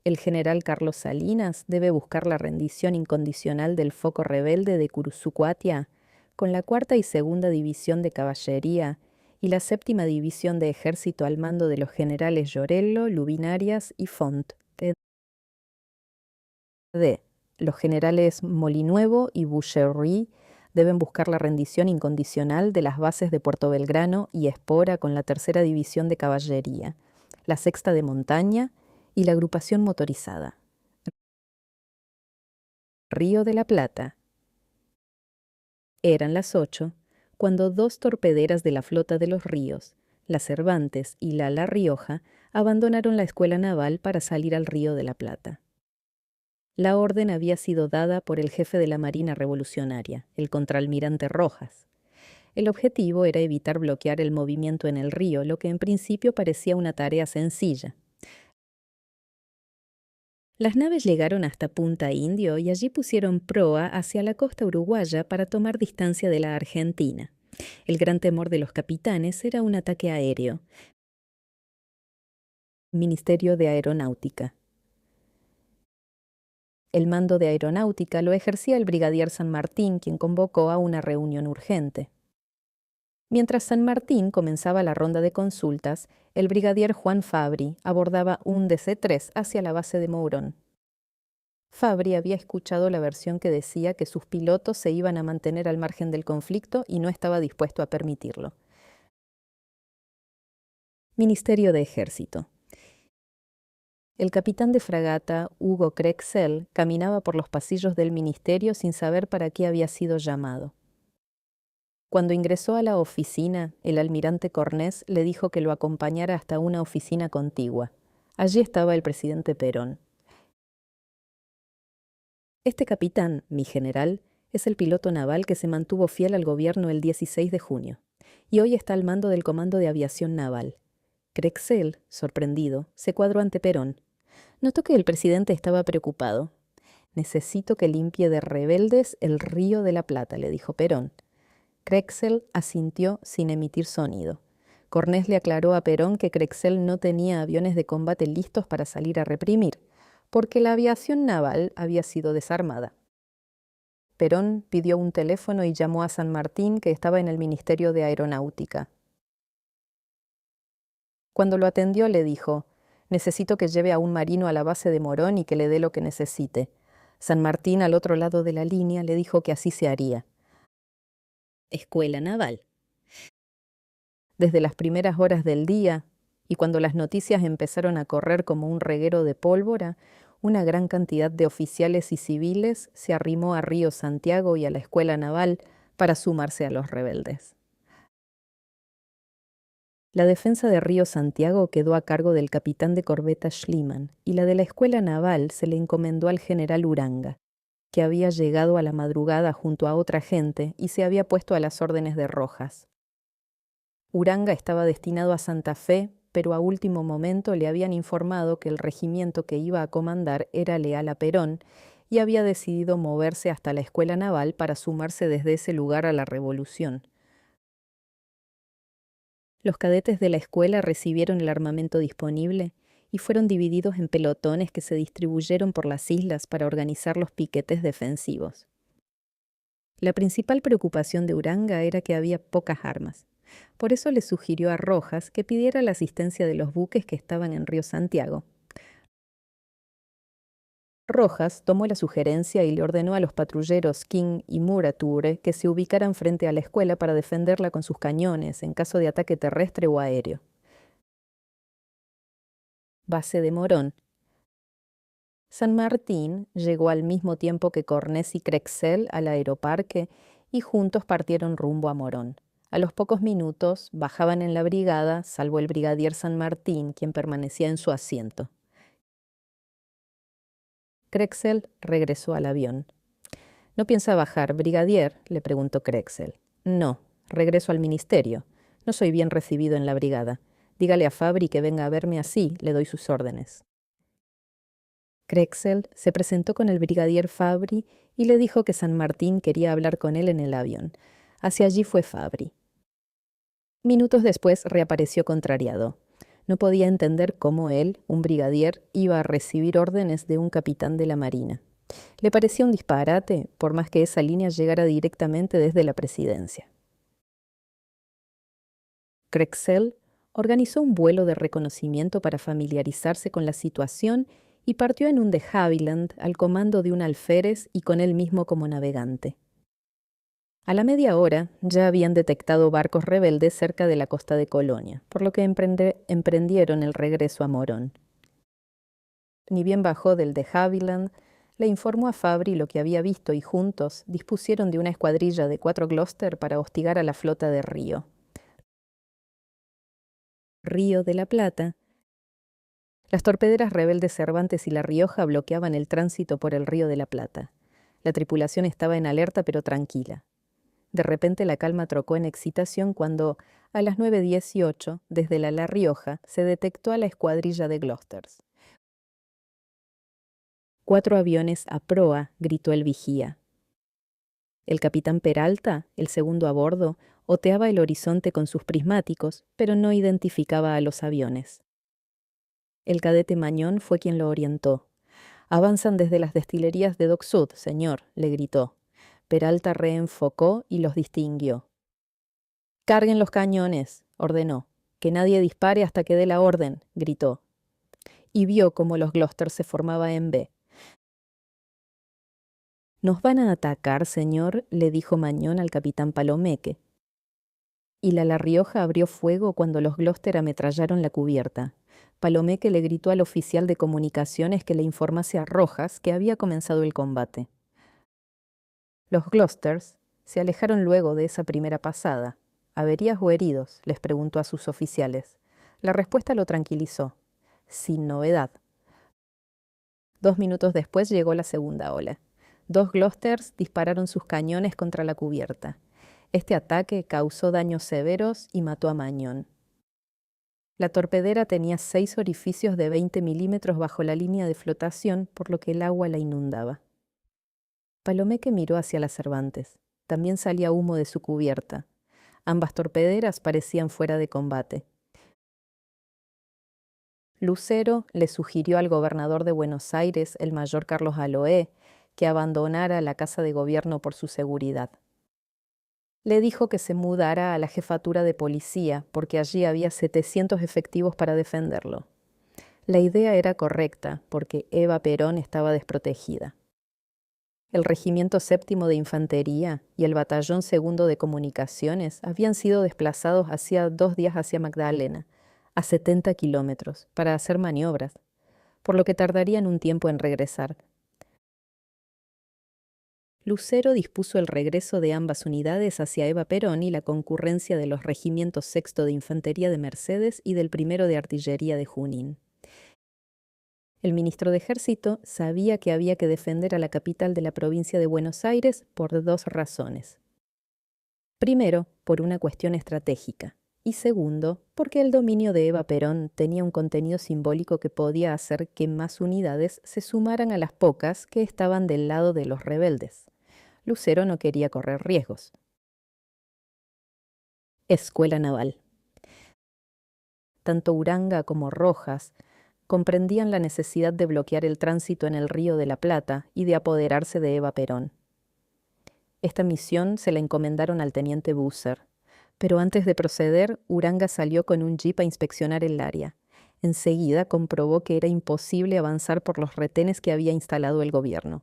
El general Carlos Salinas debe buscar la rendición incondicional del foco rebelde de Curuzú-Cuatiá con la 4ª y 2ª División de Caballería y la 7ª División de Ejército al mando de los generales Llorello, Lubinarias y Font. D. Los generales Molinuevo y Boucherie deben buscar la rendición incondicional de las bases de Puerto Belgrano y Espora con la 3ª División de Caballería, la 6ª de Montaña y la agrupación motorizada. Río de la Plata. Eran las 8 cuando 2 torpederas de la flota de los ríos, la Cervantes y la Rioja, abandonaron la escuela naval para salir al Río de la Plata. La orden había sido dada por el jefe de la Marina Revolucionaria, el contraalmirante Rojas. El objetivo era evitar bloquear el movimiento en el río, lo que en principio parecía una tarea sencilla. Las naves llegaron hasta Punta Indio y allí pusieron proa hacia la costa uruguaya para tomar distancia de la Argentina. El gran temor de los capitanes era un ataque aéreo. Ministerio de Aeronáutica. El mando de aeronáutica lo ejercía el brigadier San Martín, quien convocó a una reunión urgente. Mientras San Martín comenzaba la ronda de consultas, el brigadier Juan Fabri abordaba un DC-3 hacia la base de Mourón. Fabri había escuchado la versión que decía que sus pilotos se iban a mantener al margen del conflicto y no estaba dispuesto a permitirlo. Ministerio de Ejército. El capitán de fragata, Hugo Crexel, caminaba por los pasillos del ministerio sin saber para qué había sido llamado. Cuando ingresó a la oficina, el almirante Cornés le dijo que lo acompañara hasta una oficina contigua. Allí estaba el presidente Perón. Este capitán, mi general, es el piloto naval que se mantuvo fiel al gobierno el 16 de junio. y hoy está al mando del Comando de Aviación Naval. Crexel, sorprendido, se cuadró ante Perón. Notó que el presidente estaba preocupado. «Necesito que limpie de rebeldes el Río de la Plata», le dijo Perón. Crexel asintió sin emitir sonido. Cornés le aclaró a Perón que Crexel no tenía aviones de combate listos para salir a reprimir, porque la aviación naval había sido desarmada. Perón pidió un teléfono y llamó a San Martín, que estaba en el Ministerio de Aeronáutica. Cuando lo atendió le dijo: «Necesito que lleve a un marino a la base de Morón y que le dé lo que necesite». San Martín, al otro lado de la línea, le dijo que así se haría. Escuela Naval. Desde las primeras horas del día, y cuando las noticias empezaron a correr como un reguero de pólvora, una gran cantidad de oficiales y civiles se arrimó a Río Santiago y a la Escuela Naval para sumarse a los rebeldes. La defensa de Río Santiago quedó a cargo del capitán de corbeta Schliemann, y la de la Escuela Naval se le encomendó al general Uranga, que había llegado a la madrugada junto a otra gente y se había puesto a las órdenes de Rojas. Uranga estaba destinado a Santa Fe, pero a último momento le habían informado que el regimiento que iba a comandar era leal a Perón y había decidido moverse hasta la Escuela Naval para sumarse desde ese lugar a la revolución. Los cadetes de la escuela recibieron el armamento disponible y fueron divididos en pelotones que se distribuyeron por las islas para organizar los piquetes defensivos. La principal preocupación de Uranga era que había pocas armas. Por eso le sugirió a Rojas que pidiera la asistencia de los buques que estaban en Río Santiago. Rojas tomó la sugerencia y le ordenó a los patrulleros King y Murature que se ubicaran frente a la escuela para defenderla con sus cañones en caso de ataque terrestre o aéreo. Base de Morón. San Martín llegó al mismo tiempo que Cornés y Crexel al aeroparque y juntos partieron rumbo a Morón. A los pocos minutos bajaban en la brigada, salvo el brigadier San Martín, quien permanecía en su asiento. Crexel regresó al avión. «¿No piensa bajar, brigadier?», le preguntó Crexel. «No, regreso al ministerio. No soy bien recibido en la brigada. Dígale a Fabri que venga a verme así, le doy sus órdenes». Crexel se presentó con el brigadier Fabri y le dijo que San Martín quería hablar con él en el avión. Hacia allí fue Fabri. Minutos después reapareció contrariado. No podía entender cómo él, un brigadier, iba a recibir órdenes de un capitán de la Marina. Le parecía un disparate, por más que esa línea llegara directamente desde la presidencia. Crexel organizó un vuelo de reconocimiento para familiarizarse con la situación y partió en un de Havilland al comando de un alférez y con él mismo como navegante. A la media hora ya habían detectado barcos rebeldes cerca de la costa de Colonia, por lo que emprendieron el regreso a Morón. Ni bien bajó del de Havilland, le informó a Fabri lo que había visto y juntos dispusieron de una escuadrilla de 4 Gloster para hostigar a la flota de Río. Río de la Plata. Las torpederas rebeldes Cervantes y La Rioja bloqueaban el tránsito por el Río de la Plata. La tripulación estaba en alerta pero tranquila. De repente la calma trocó en excitación cuando, a las 9:18, desde La Rioja, se detectó a la escuadrilla de Glosters. «4 aviones a proa», gritó el vigía. El capitán Peralta, el segundo a bordo, oteaba el horizonte con sus prismáticos, pero no identificaba a los aviones. El cadete Mañón fue quien lo orientó. «Avanzan desde las destilerías de Dock Sud, señor», le gritó. Peralta reenfocó y los distinguió. «Carguen los cañones», ordenó. «Que nadie dispare hasta que dé la orden», gritó. Y vio cómo los Gloster se formaba en B. «¿Nos van a atacar, señor?», le dijo Mañón al capitán Palomeque. Y La Rioja abrió fuego cuando los Gloster ametrallaron la cubierta. Palomeque le gritó al oficial de comunicaciones que le informase a Rojas que había comenzado el combate. Los Glosters se alejaron luego de esa primera pasada. «¿Averías o heridos?», les preguntó a sus oficiales. La respuesta lo tranquilizó. Sin novedad. 2 minutos después llegó la segunda ola. 2 Glosters dispararon sus cañones contra la cubierta. Este ataque causó daños severos y mató a Magnon. La torpedera tenía 6 orificios de 20 milímetros bajo la línea de flotación, por lo que el agua la inundaba. Palomeque miró hacia las Cervantes. También salía humo de su cubierta. Ambas torpederas parecían fuera de combate. Lucero le sugirió al gobernador de Buenos Aires, el mayor Carlos Aloé, que abandonara la casa de gobierno por su seguridad. Le dijo que se mudara a la jefatura de policía, porque allí había 700 efectivos para defenderlo. La idea era correcta, porque Eva Perón estaba desprotegida. El Regimiento Séptimo de Infantería y el Batallón Segundo de Comunicaciones habían sido desplazados hacía 2 días hacia Magdalena, a 70 kilómetros, para hacer maniobras, por lo que tardarían un tiempo en regresar. Lucero dispuso el regreso de ambas unidades hacia Eva Perón y la concurrencia de los regimientos Sexto de Infantería de Mercedes y del Primero de Artillería de Junín. El ministro de Ejército sabía que había que defender a la capital de la provincia de Buenos Aires por 2 razones. Primero, por una cuestión estratégica, y segundo, porque el dominio de Eva Perón tenía un contenido simbólico que podía hacer que más unidades se sumaran a las pocas que estaban del lado de los rebeldes. Lucero no quería correr riesgos. Escuela Naval. Tanto Uranga como Rojas comprendían la necesidad de bloquear el tránsito en el Río de la Plata y de apoderarse de Eva Perón. Esta misión se la encomendaron al teniente Busser, pero antes de proceder, Uranga salió con un jeep a inspeccionar el área. Enseguida comprobó que era imposible avanzar por los retenes que había instalado el gobierno.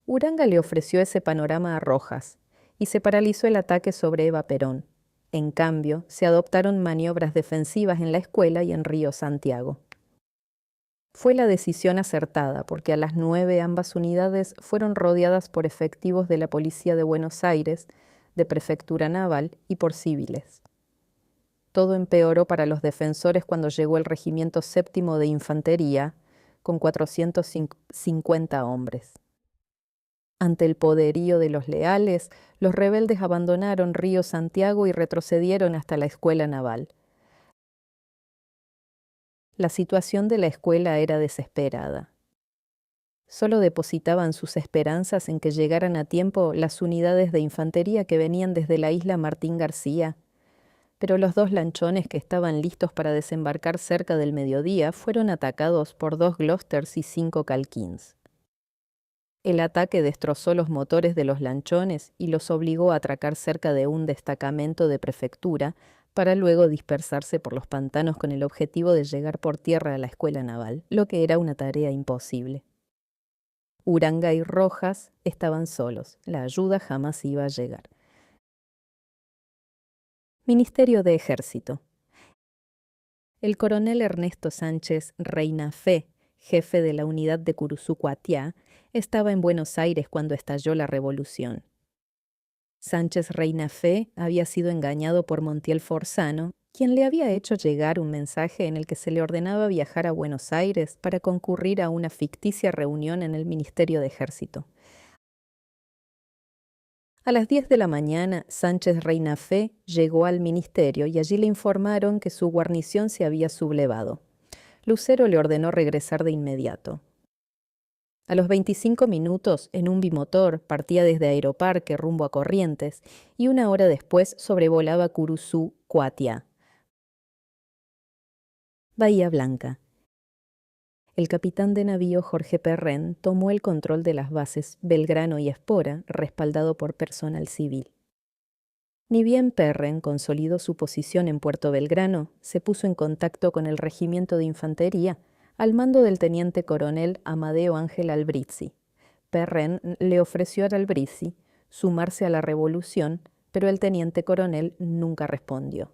Uranga le ofreció ese panorama a Rojas y se paralizó el ataque sobre Eva Perón. En cambio, se adoptaron maniobras defensivas en la escuela y en Río Santiago. Fue la decisión acertada porque a las 9 ambas unidades fueron rodeadas por efectivos de la Policía de Buenos Aires, de Prefectura Naval y por civiles. Todo empeoró para los defensores cuando llegó el Regimiento Séptimo de Infantería, con 450 hombres. Ante el poderío de los leales, los rebeldes abandonaron Río Santiago y retrocedieron hasta la escuela naval. La situación de la escuela era desesperada. Solo depositaban sus esperanzas en que llegaran a tiempo las unidades de infantería que venían desde la isla Martín García, pero los 2 lanchones que estaban listos para desembarcar cerca del mediodía fueron atacados por 2 Gloucesters y 5 Calkins. El ataque destrozó los motores de los lanchones y los obligó a atracar cerca de un destacamento de prefectura para luego dispersarse por los pantanos con el objetivo de llegar por tierra a la escuela naval, lo que era una tarea imposible. Uranga y Rojas estaban solos, la ayuda jamás iba a llegar. Ministerio de Ejército. El coronel Ernesto Sánchez Reinafé, jefe de la unidad de Curuzú-Cuatiá, estaba en Buenos Aires cuando estalló la revolución. Sánchez Reinafé había sido engañado por Montiel Forzano, quien le había hecho llegar un mensaje en el que se le ordenaba viajar a Buenos Aires para concurrir a una ficticia reunión en el Ministerio de Ejército. A las 10 de la mañana, Sánchez Reinafé llegó al ministerio y allí le informaron que su guarnición se había sublevado. Lucero le ordenó regresar de inmediato. A los 25 minutos, en un bimotor, partía desde Aeroparque rumbo a Corrientes y 1 hora después sobrevolaba Curuzú, Cuatiá. Bahía Blanca. El capitán de navío Jorge Perren tomó el control de las bases Belgrano y Espora, respaldado por personal civil. Ni bien Perren consolidó su posición en Puerto Belgrano, se puso en contacto con el regimiento de infantería, al mando del teniente coronel Amadeo Ángel Albrizzi. Perren le ofreció a Albrizzi sumarse a la revolución, pero el teniente coronel nunca respondió.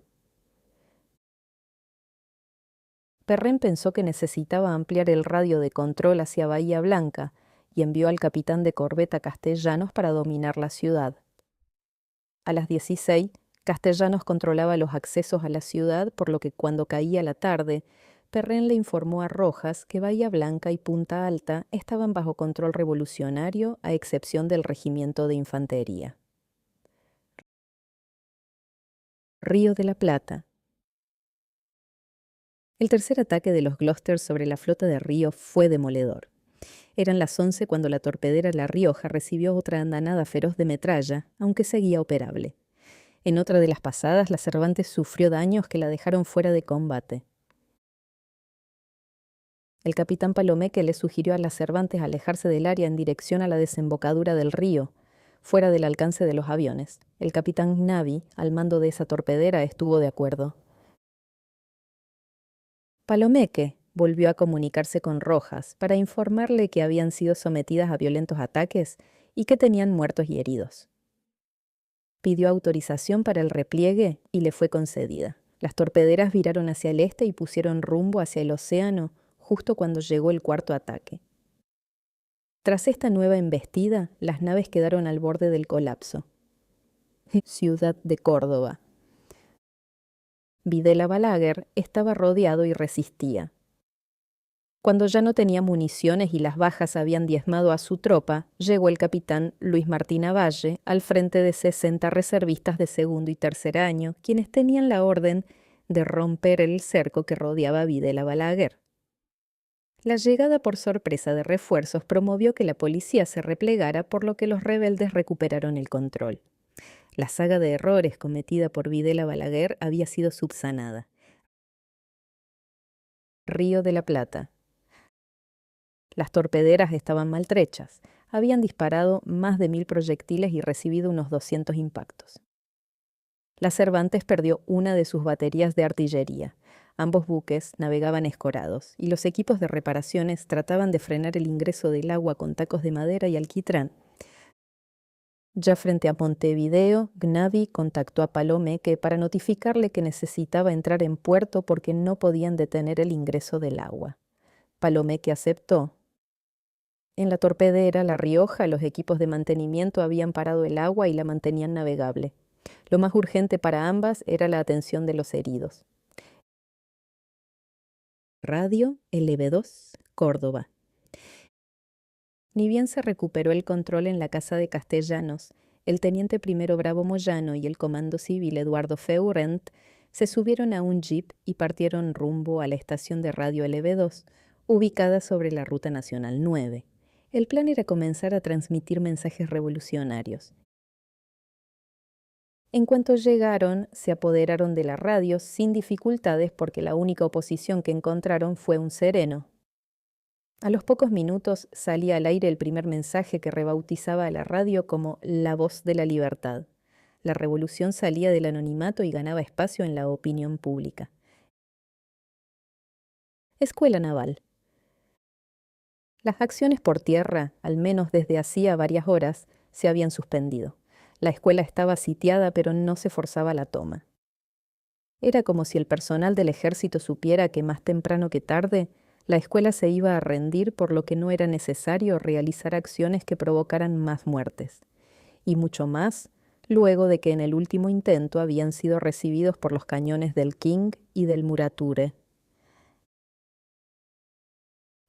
Perren pensó que necesitaba ampliar el radio de control hacia Bahía Blanca y envió al capitán de corbeta Castellanos para dominar la ciudad. A las 16, Castellanos controlaba los accesos a la ciudad, por lo que cuando caía la tarde, Perren le informó a Rojas que Bahía Blanca y Punta Alta estaban bajo control revolucionario a excepción del regimiento de infantería. Río de la Plata. El tercer ataque de los Gloucester sobre la flota de Río fue demoledor. Eran las 11 cuando la torpedera La Rioja recibió otra andanada feroz de metralla, aunque seguía operable. En otra de las pasadas, la Cervantes sufrió daños que la dejaron fuera de combate. El capitán Palomeque le sugirió a las Cervantes alejarse del área en dirección a la desembocadura del río, fuera del alcance de los aviones. El capitán Navy, al mando de esa torpedera, estuvo de acuerdo. Palomeque volvió a comunicarse con Rojas para informarle que habían sido sometidas a violentos ataques y que tenían muertos y heridos. Pidió autorización para el repliegue y le fue concedida. Las torpederas viraron hacia el este y pusieron rumbo hacia el océano justo cuando llegó el cuarto ataque. Tras esta nueva embestida, las naves quedaron al borde del colapso. Ciudad de Córdoba. Videla Balaguer estaba rodeado y resistía. Cuando ya no tenía municiones y las bajas habían diezmado a su tropa, llegó el capitán Luis Martín Avalle al frente de 60 reservistas de segundo y tercer año, quienes tenían la orden de romper el cerco que rodeaba a Videla Balaguer. La llegada por sorpresa de refuerzos promovió que la policía se replegara, por lo que los rebeldes recuperaron el control. La saga de errores cometida por Videla Balaguer había sido subsanada. Río de la Plata. Las torpederas estaban maltrechas. Habían disparado más de 1000 proyectiles y recibido unos 200 impactos. La Cervantes perdió una de sus baterías de artillería. Ambos buques navegaban escorados y los equipos de reparaciones trataban de frenar el ingreso del agua con tacos de madera y alquitrán. Ya frente a Montevideo, Gnavi contactó a Palomeque para notificarle que necesitaba entrar en puerto porque no podían detener el ingreso del agua. Palomeque aceptó. En la torpedera La Rioja, los equipos de mantenimiento habían parado el agua y la mantenían navegable. Lo más urgente para ambas era la atención de los heridos. Radio LB2, Córdoba. Ni bien se recuperó el control en la casa de Castellanos, el teniente primero Bravo Moyano y el comando civil Eduardo Feurent se subieron a un jeep y partieron rumbo a la estación de radio LB2, ubicada sobre la Ruta Nacional 9. El plan era comenzar a transmitir mensajes revolucionarios. En cuanto llegaron, se apoderaron de la radio sin dificultades porque la única oposición que encontraron fue un sereno. A los pocos minutos salía al aire el primer mensaje que rebautizaba a la radio como La Voz de la Libertad. La revolución salía del anonimato y ganaba espacio en la opinión pública. Escuela Naval. Las acciones por tierra, al menos desde hacía varias horas, se habían suspendido. La escuela estaba sitiada, pero no se forzaba la toma. Era como si el personal del ejército supiera que más temprano que tarde la escuela se iba a rendir, por lo que no era necesario realizar acciones que provocaran más muertes. Y mucho más, luego de que en el último intento habían sido recibidos por los cañones del King y del Murature.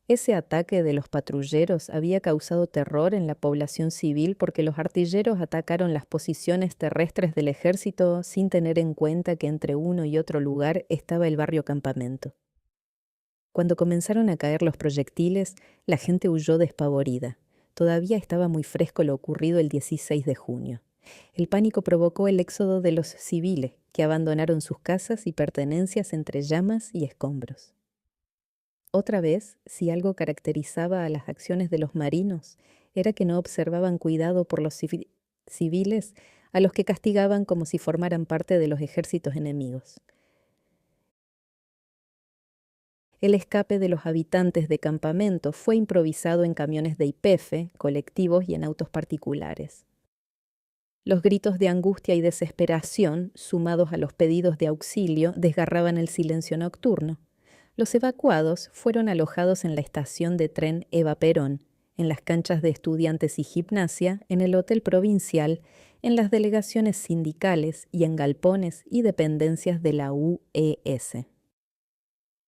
Ese ataque de los patrulleros había causado terror en la población civil porque los artilleros atacaron las posiciones terrestres del ejército sin tener en cuenta que entre uno y otro lugar estaba el barrio campamento. Cuando comenzaron a caer los proyectiles, la gente huyó despavorida. Todavía estaba muy fresco lo ocurrido el 16 de junio. El pánico provocó el éxodo de los civiles, que abandonaron sus casas y pertenencias entre llamas y escombros. Otra vez, si algo caracterizaba a las acciones de los marinos, era que no observaban cuidado por los civiles, a los que castigaban como si formaran parte de los ejércitos enemigos. El escape de los habitantes de campamento fue improvisado en camiones de YPF, colectivos y en autos particulares. Los gritos de angustia y desesperación, sumados a los pedidos de auxilio, desgarraban el silencio nocturno. Los evacuados fueron alojados en la estación de tren Eva Perón, en las canchas de estudiantes y gimnasia, en el hotel provincial, en las delegaciones sindicales y en galpones y dependencias de la UES.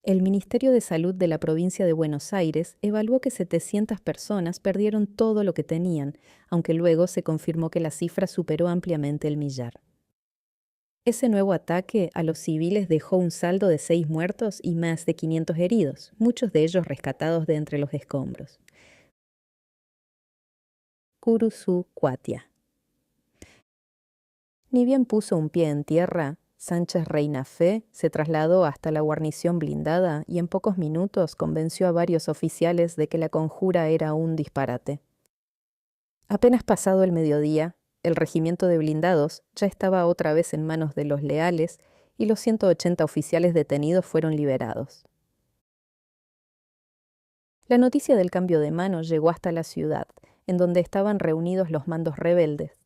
El Ministerio de Salud de la provincia de Buenos Aires evaluó que 700 personas perdieron todo lo que tenían, aunque luego se confirmó que la cifra superó ampliamente el millar. Ese nuevo ataque a los civiles dejó un saldo de 6 muertos y más de 500 heridos, muchos de ellos rescatados de entre los escombros. Curuzu-Cuatia. Ni bien puso un pie en tierra, Sánchez Reinafé se trasladó hasta la guarnición blindada y en pocos minutos convenció a varios oficiales de que la conjura era un disparate. Apenas pasado el mediodía, el regimiento de blindados ya estaba otra vez en manos de los leales y los 180 oficiales detenidos fueron liberados. La noticia del cambio de mano llegó hasta la ciudad, en donde estaban reunidos los mandos rebeldes.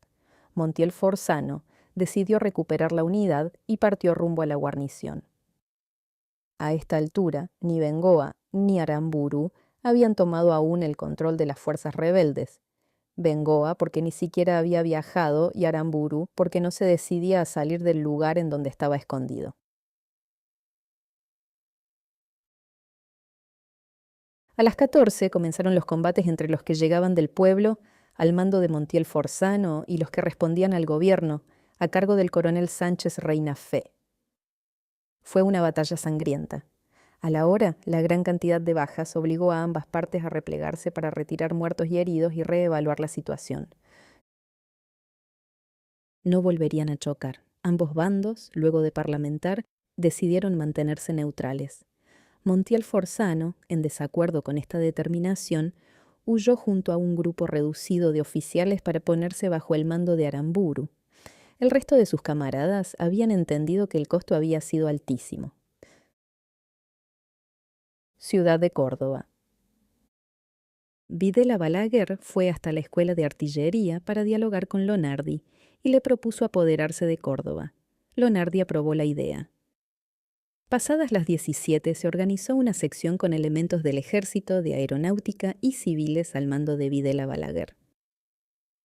Montiel Forzano decidió recuperar la unidad y partió rumbo a la guarnición. A esta altura, ni Bengoa ni Aramburu habían tomado aún el control de las fuerzas rebeldes. Bengoa porque ni siquiera había viajado y Aramburu porque no se decidía a salir del lugar en donde estaba escondido. A las 14 comenzaron los combates entre los que llegaban del pueblo al mando de Montiel Forzano y los que respondían al gobierno, a cargo del coronel Sánchez Reinafé. Fue una batalla sangrienta. A la hora, la gran cantidad de bajas obligó a ambas partes a replegarse para retirar muertos y heridos y reevaluar la situación. No volverían a chocar. Ambos bandos, luego de parlamentar, decidieron mantenerse neutrales. Montiel Forzano, en desacuerdo con esta determinación, huyó junto a un grupo reducido de oficiales para ponerse bajo el mando de Aramburu. El resto de sus camaradas habían entendido que el costo había sido altísimo. Ciudad de Córdoba. Videla Balaguer fue hasta la escuela de artillería para dialogar con Lonardi y le propuso apoderarse de Córdoba. Lonardi aprobó la idea. Pasadas las 17 se organizó una sección con elementos del ejército, de aeronáutica y civiles al mando de Videla Balaguer.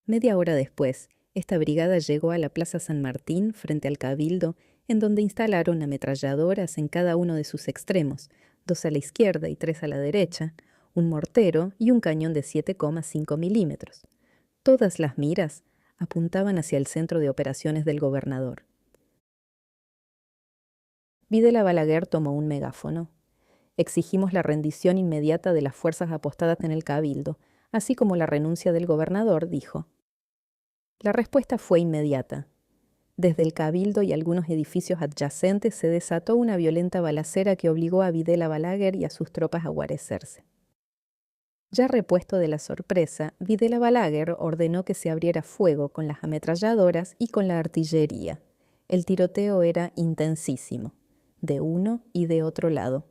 Media hora después, esta brigada llegó a la Plaza San Martín, frente al Cabildo, en donde instalaron ametralladoras en cada uno de sus extremos, 2 a la izquierda y 3 a la derecha, un mortero y un cañón de 7,5 milímetros. Todas las miras apuntaban hacia el centro de operaciones del gobernador. Videla Balaguer tomó un megáfono. Exigimos la rendición inmediata de las fuerzas apostadas en el Cabildo, así como la renuncia del gobernador, dijo. La respuesta fue inmediata. Desde el Cabildo y algunos edificios adyacentes se desató una violenta balacera que obligó a Videla Balaguer y a sus tropas a guarecerse. Ya repuesto de la sorpresa, Videla Balaguer ordenó que se abriera fuego con las ametralladoras y con la artillería. El tiroteo era intensísimo, de uno y de otro lado.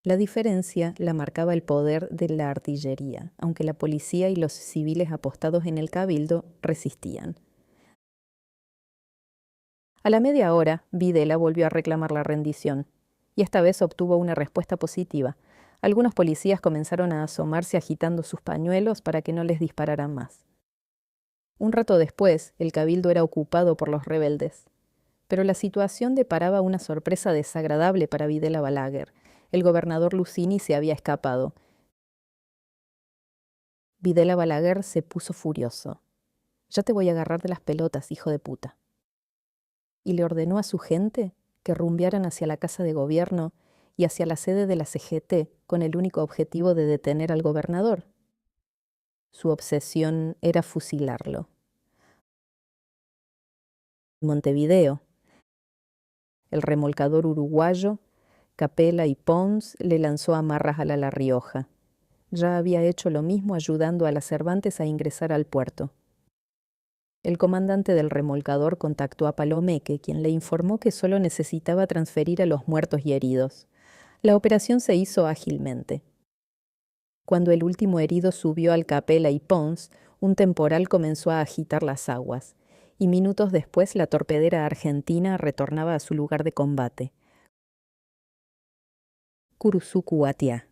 La diferencia la marcaba el poder de la artillería, aunque la policía y los civiles apostados en el Cabildo resistían. A la media hora, Videla volvió a reclamar la rendición, y esta vez obtuvo una respuesta positiva. Algunos policías comenzaron a asomarse agitando sus pañuelos para que no les dispararan más. Un rato después, el Cabildo era ocupado por los rebeldes. Pero la situación deparaba una sorpresa desagradable para Videla Balaguer. El gobernador Lucini se había escapado. Videla Balaguer se puso furioso. «Ya te voy a agarrar de las pelotas, hijo de puta». Y le ordenó a su gente que rumbearan hacia la casa de gobierno y hacia la sede de la CGT con el único objetivo de detener al gobernador. Su obsesión era fusilarlo. Montevideo. El remolcador uruguayo, Capela y Pons le lanzó amarras a La Rioja. Ya había hecho lo mismo ayudando a las Cervantes a ingresar al puerto. El comandante del remolcador contactó a Palomeque, quien le informó que solo necesitaba transferir a los muertos y heridos. La operación se hizo ágilmente. Cuando el último herido subió al Capela y Pons, un temporal comenzó a agitar las aguas, y minutos después la torpedera argentina retornaba a su lugar de combate. Curuzu-Cuatiá.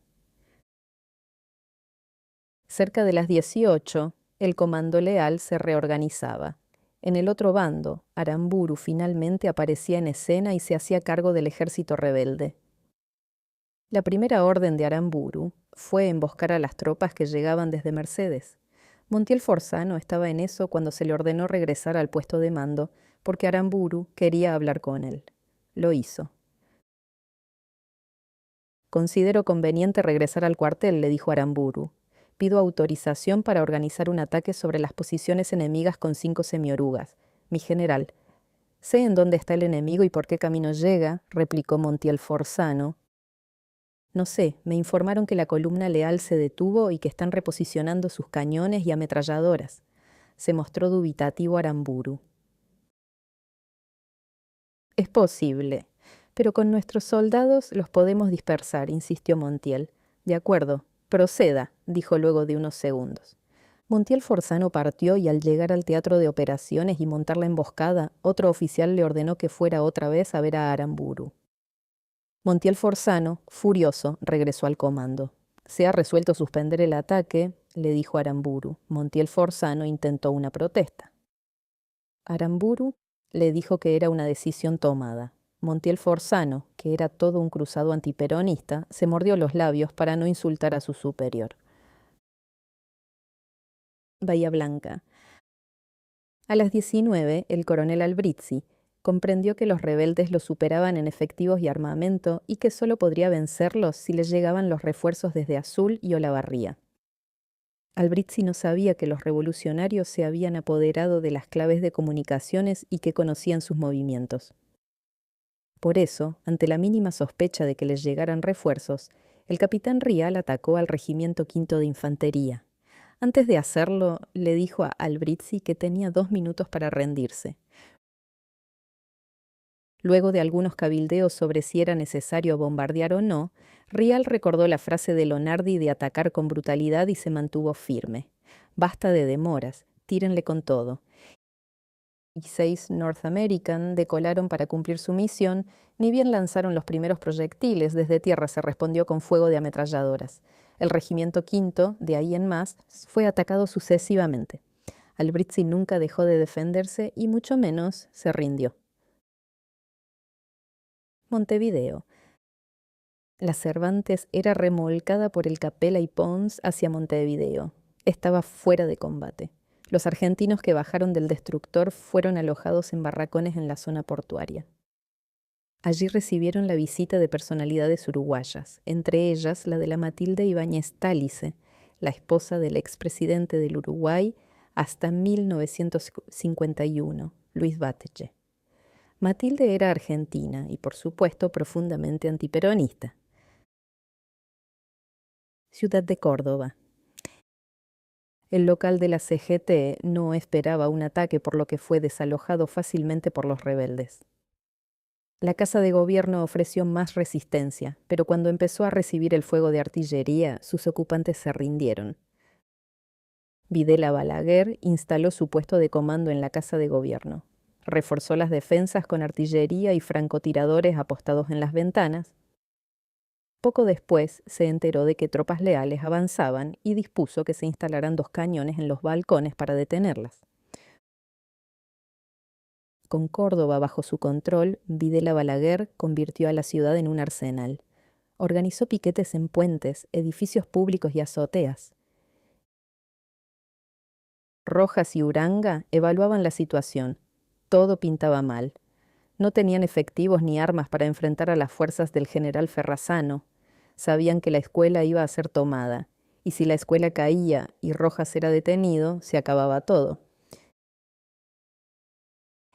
Cerca de las 18, el comando leal se reorganizaba. En el otro bando, Aramburu finalmente aparecía en escena y se hacía cargo del ejército rebelde. La primera orden de Aramburu fue emboscar a las tropas que llegaban desde Mercedes. Montiel Forzano estaba en eso cuando se le ordenó regresar al puesto de mando, porque Aramburu quería hablar con él. Lo hizo. Considero conveniente regresar al cuartel, le dijo Aramburu. Pido autorización para organizar un ataque sobre las posiciones enemigas con 5 semiorugas. Mi general. Sé en dónde está el enemigo y por qué camino llega, replicó Montiel Forzano. No sé, me informaron que la columna leal se detuvo y que están reposicionando sus cañones y ametralladoras. Se mostró dubitativo Aramburu. Es posible, pero con nuestros soldados los podemos dispersar, insistió Montiel. De acuerdo, proceda, dijo luego de unos segundos. Montiel Forzano partió y al llegar al teatro de operaciones y montar la emboscada, otro oficial le ordenó que fuera otra vez a ver a Aramburu. Montiel Forzano, furioso, regresó al comando. Se ha resuelto suspender el ataque, le dijo Aramburu. Montiel Forzano intentó una protesta. Aramburu le dijo que era una decisión tomada. Montiel Forzano, que era todo un cruzado antiperonista, se mordió los labios para no insultar a su superior. Bahía Blanca. A las 19, el coronel Albrizzi comprendió que los rebeldes los superaban en efectivos y armamento y que solo podría vencerlos si les llegaban los refuerzos desde Azul y Olavarría. Albrizzi no sabía que los revolucionarios se habían apoderado de las claves de comunicaciones y que conocían sus movimientos. Por eso, ante la mínima sospecha de que les llegaran refuerzos, el capitán Rial atacó al regimiento quinto de infantería. Antes de hacerlo, le dijo a Albrizzi que tenía 2 minutos para rendirse. Luego de algunos cabildeos sobre si era necesario bombardear o no, Rial recordó la frase de Lonardi de atacar con brutalidad y se mantuvo firme. Basta de demoras, tírenle con todo. Y 6 North American decolaron para cumplir su misión, ni bien lanzaron los primeros proyectiles, desde tierra se respondió con fuego de ametralladoras. El regimiento quinto, de ahí en más, fue atacado sucesivamente. Albrizzi nunca dejó de defenderse y mucho menos se rindió. Montevideo. La Cervantes era remolcada por el Capella y Pons hacia Montevideo. Estaba fuera de combate. Los argentinos que bajaron del destructor fueron alojados en barracones en la zona portuaria. Allí recibieron la visita de personalidades uruguayas, entre ellas la de la Matilde Ibáñez Tálice, la esposa del expresidente del Uruguay hasta 1951, Luis Batlle. Matilde era argentina y, por supuesto, profundamente antiperonista. Ciudad de Córdoba. El local de la CGT no esperaba un ataque, por lo que fue desalojado fácilmente por los rebeldes. La Casa de Gobierno ofreció más resistencia, pero cuando empezó a recibir el fuego de artillería, sus ocupantes se rindieron. Videla Balaguer instaló su puesto de comando en la Casa de Gobierno. Reforzó las defensas con artillería y francotiradores apostados en las ventanas. Poco después se enteró de que tropas leales avanzaban y dispuso que se instalaran 2 cañones en los balcones para detenerlas. Con Córdoba bajo su control, Videla Balaguer convirtió a la ciudad en un arsenal. Organizó piquetes en puentes, edificios públicos y azoteas. Rojas y Uranga evaluaban la situación. Todo pintaba mal. No tenían efectivos ni armas para enfrentar a las fuerzas del general Ferrazano. Sabían que la escuela iba a ser tomada, y si la escuela caía y Rojas era detenido, se acababa todo.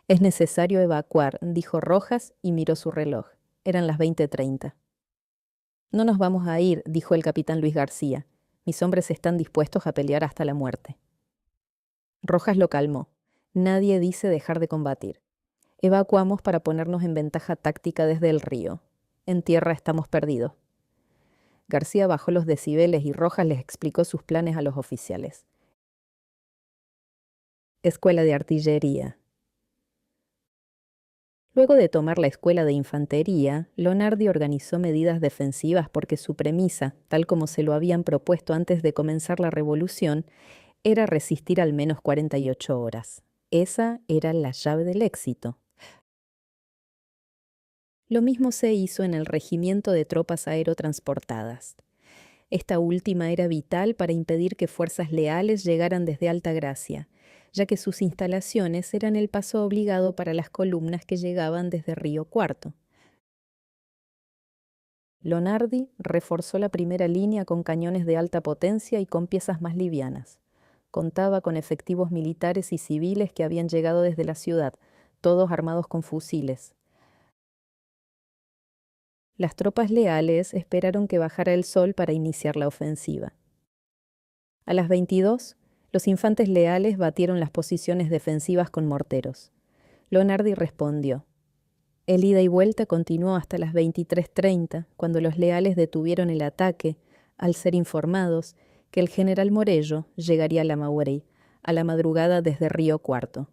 Es necesario evacuar, dijo Rojas y miró su reloj. Eran las 20:30. No nos vamos a ir, dijo el capitán Luis García. Mis hombres están dispuestos a pelear hasta la muerte. Rojas lo calmó. Nadie dice dejar de combatir. Evacuamos para ponernos en ventaja táctica desde el río. En tierra estamos perdidos. García bajó los decibeles y Rojas les explicó sus planes a los oficiales. Escuela de Artillería. Luego de tomar la escuela de infantería, Lonardi organizó medidas defensivas porque su premisa, tal como se lo habían propuesto antes de comenzar la revolución, era resistir al menos 48 horas. Esa era la llave del éxito. Lo mismo se hizo en el Regimiento de Tropas Aerotransportadas. Esta última era vital para impedir que fuerzas leales llegaran desde Altagracia, ya que sus instalaciones eran el paso obligado para las columnas que llegaban desde Río Cuarto. Lonardi reforzó la primera línea con cañones de alta potencia y con piezas más livianas. Contaba con efectivos militares y civiles que habían llegado desde la ciudad, todos armados con fusiles. Las tropas leales esperaron que bajara el sol para iniciar la ofensiva. A las 22, los infantes leales batieron las posiciones defensivas con morteros. Lonardi respondió. El ida y vuelta continuó hasta las 23:30, cuando los leales detuvieron el ataque, al ser informados que el general Morello llegaría a Lamagüey a la madrugada desde Río Cuarto.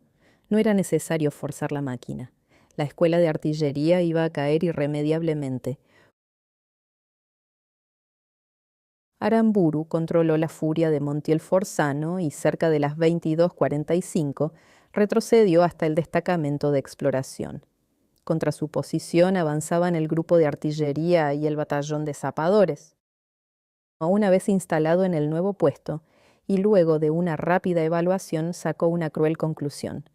No era necesario forzar la máquina. La escuela de artillería iba a caer irremediablemente. Aramburu controló la furia de Montiel Forzano y cerca de las 22:45 retrocedió hasta el destacamento de exploración. Contra su posición avanzaban el grupo de artillería y el batallón de zapadores. Una vez instalado en el nuevo puesto, y luego de una rápida evaluación sacó una cruel conclusión.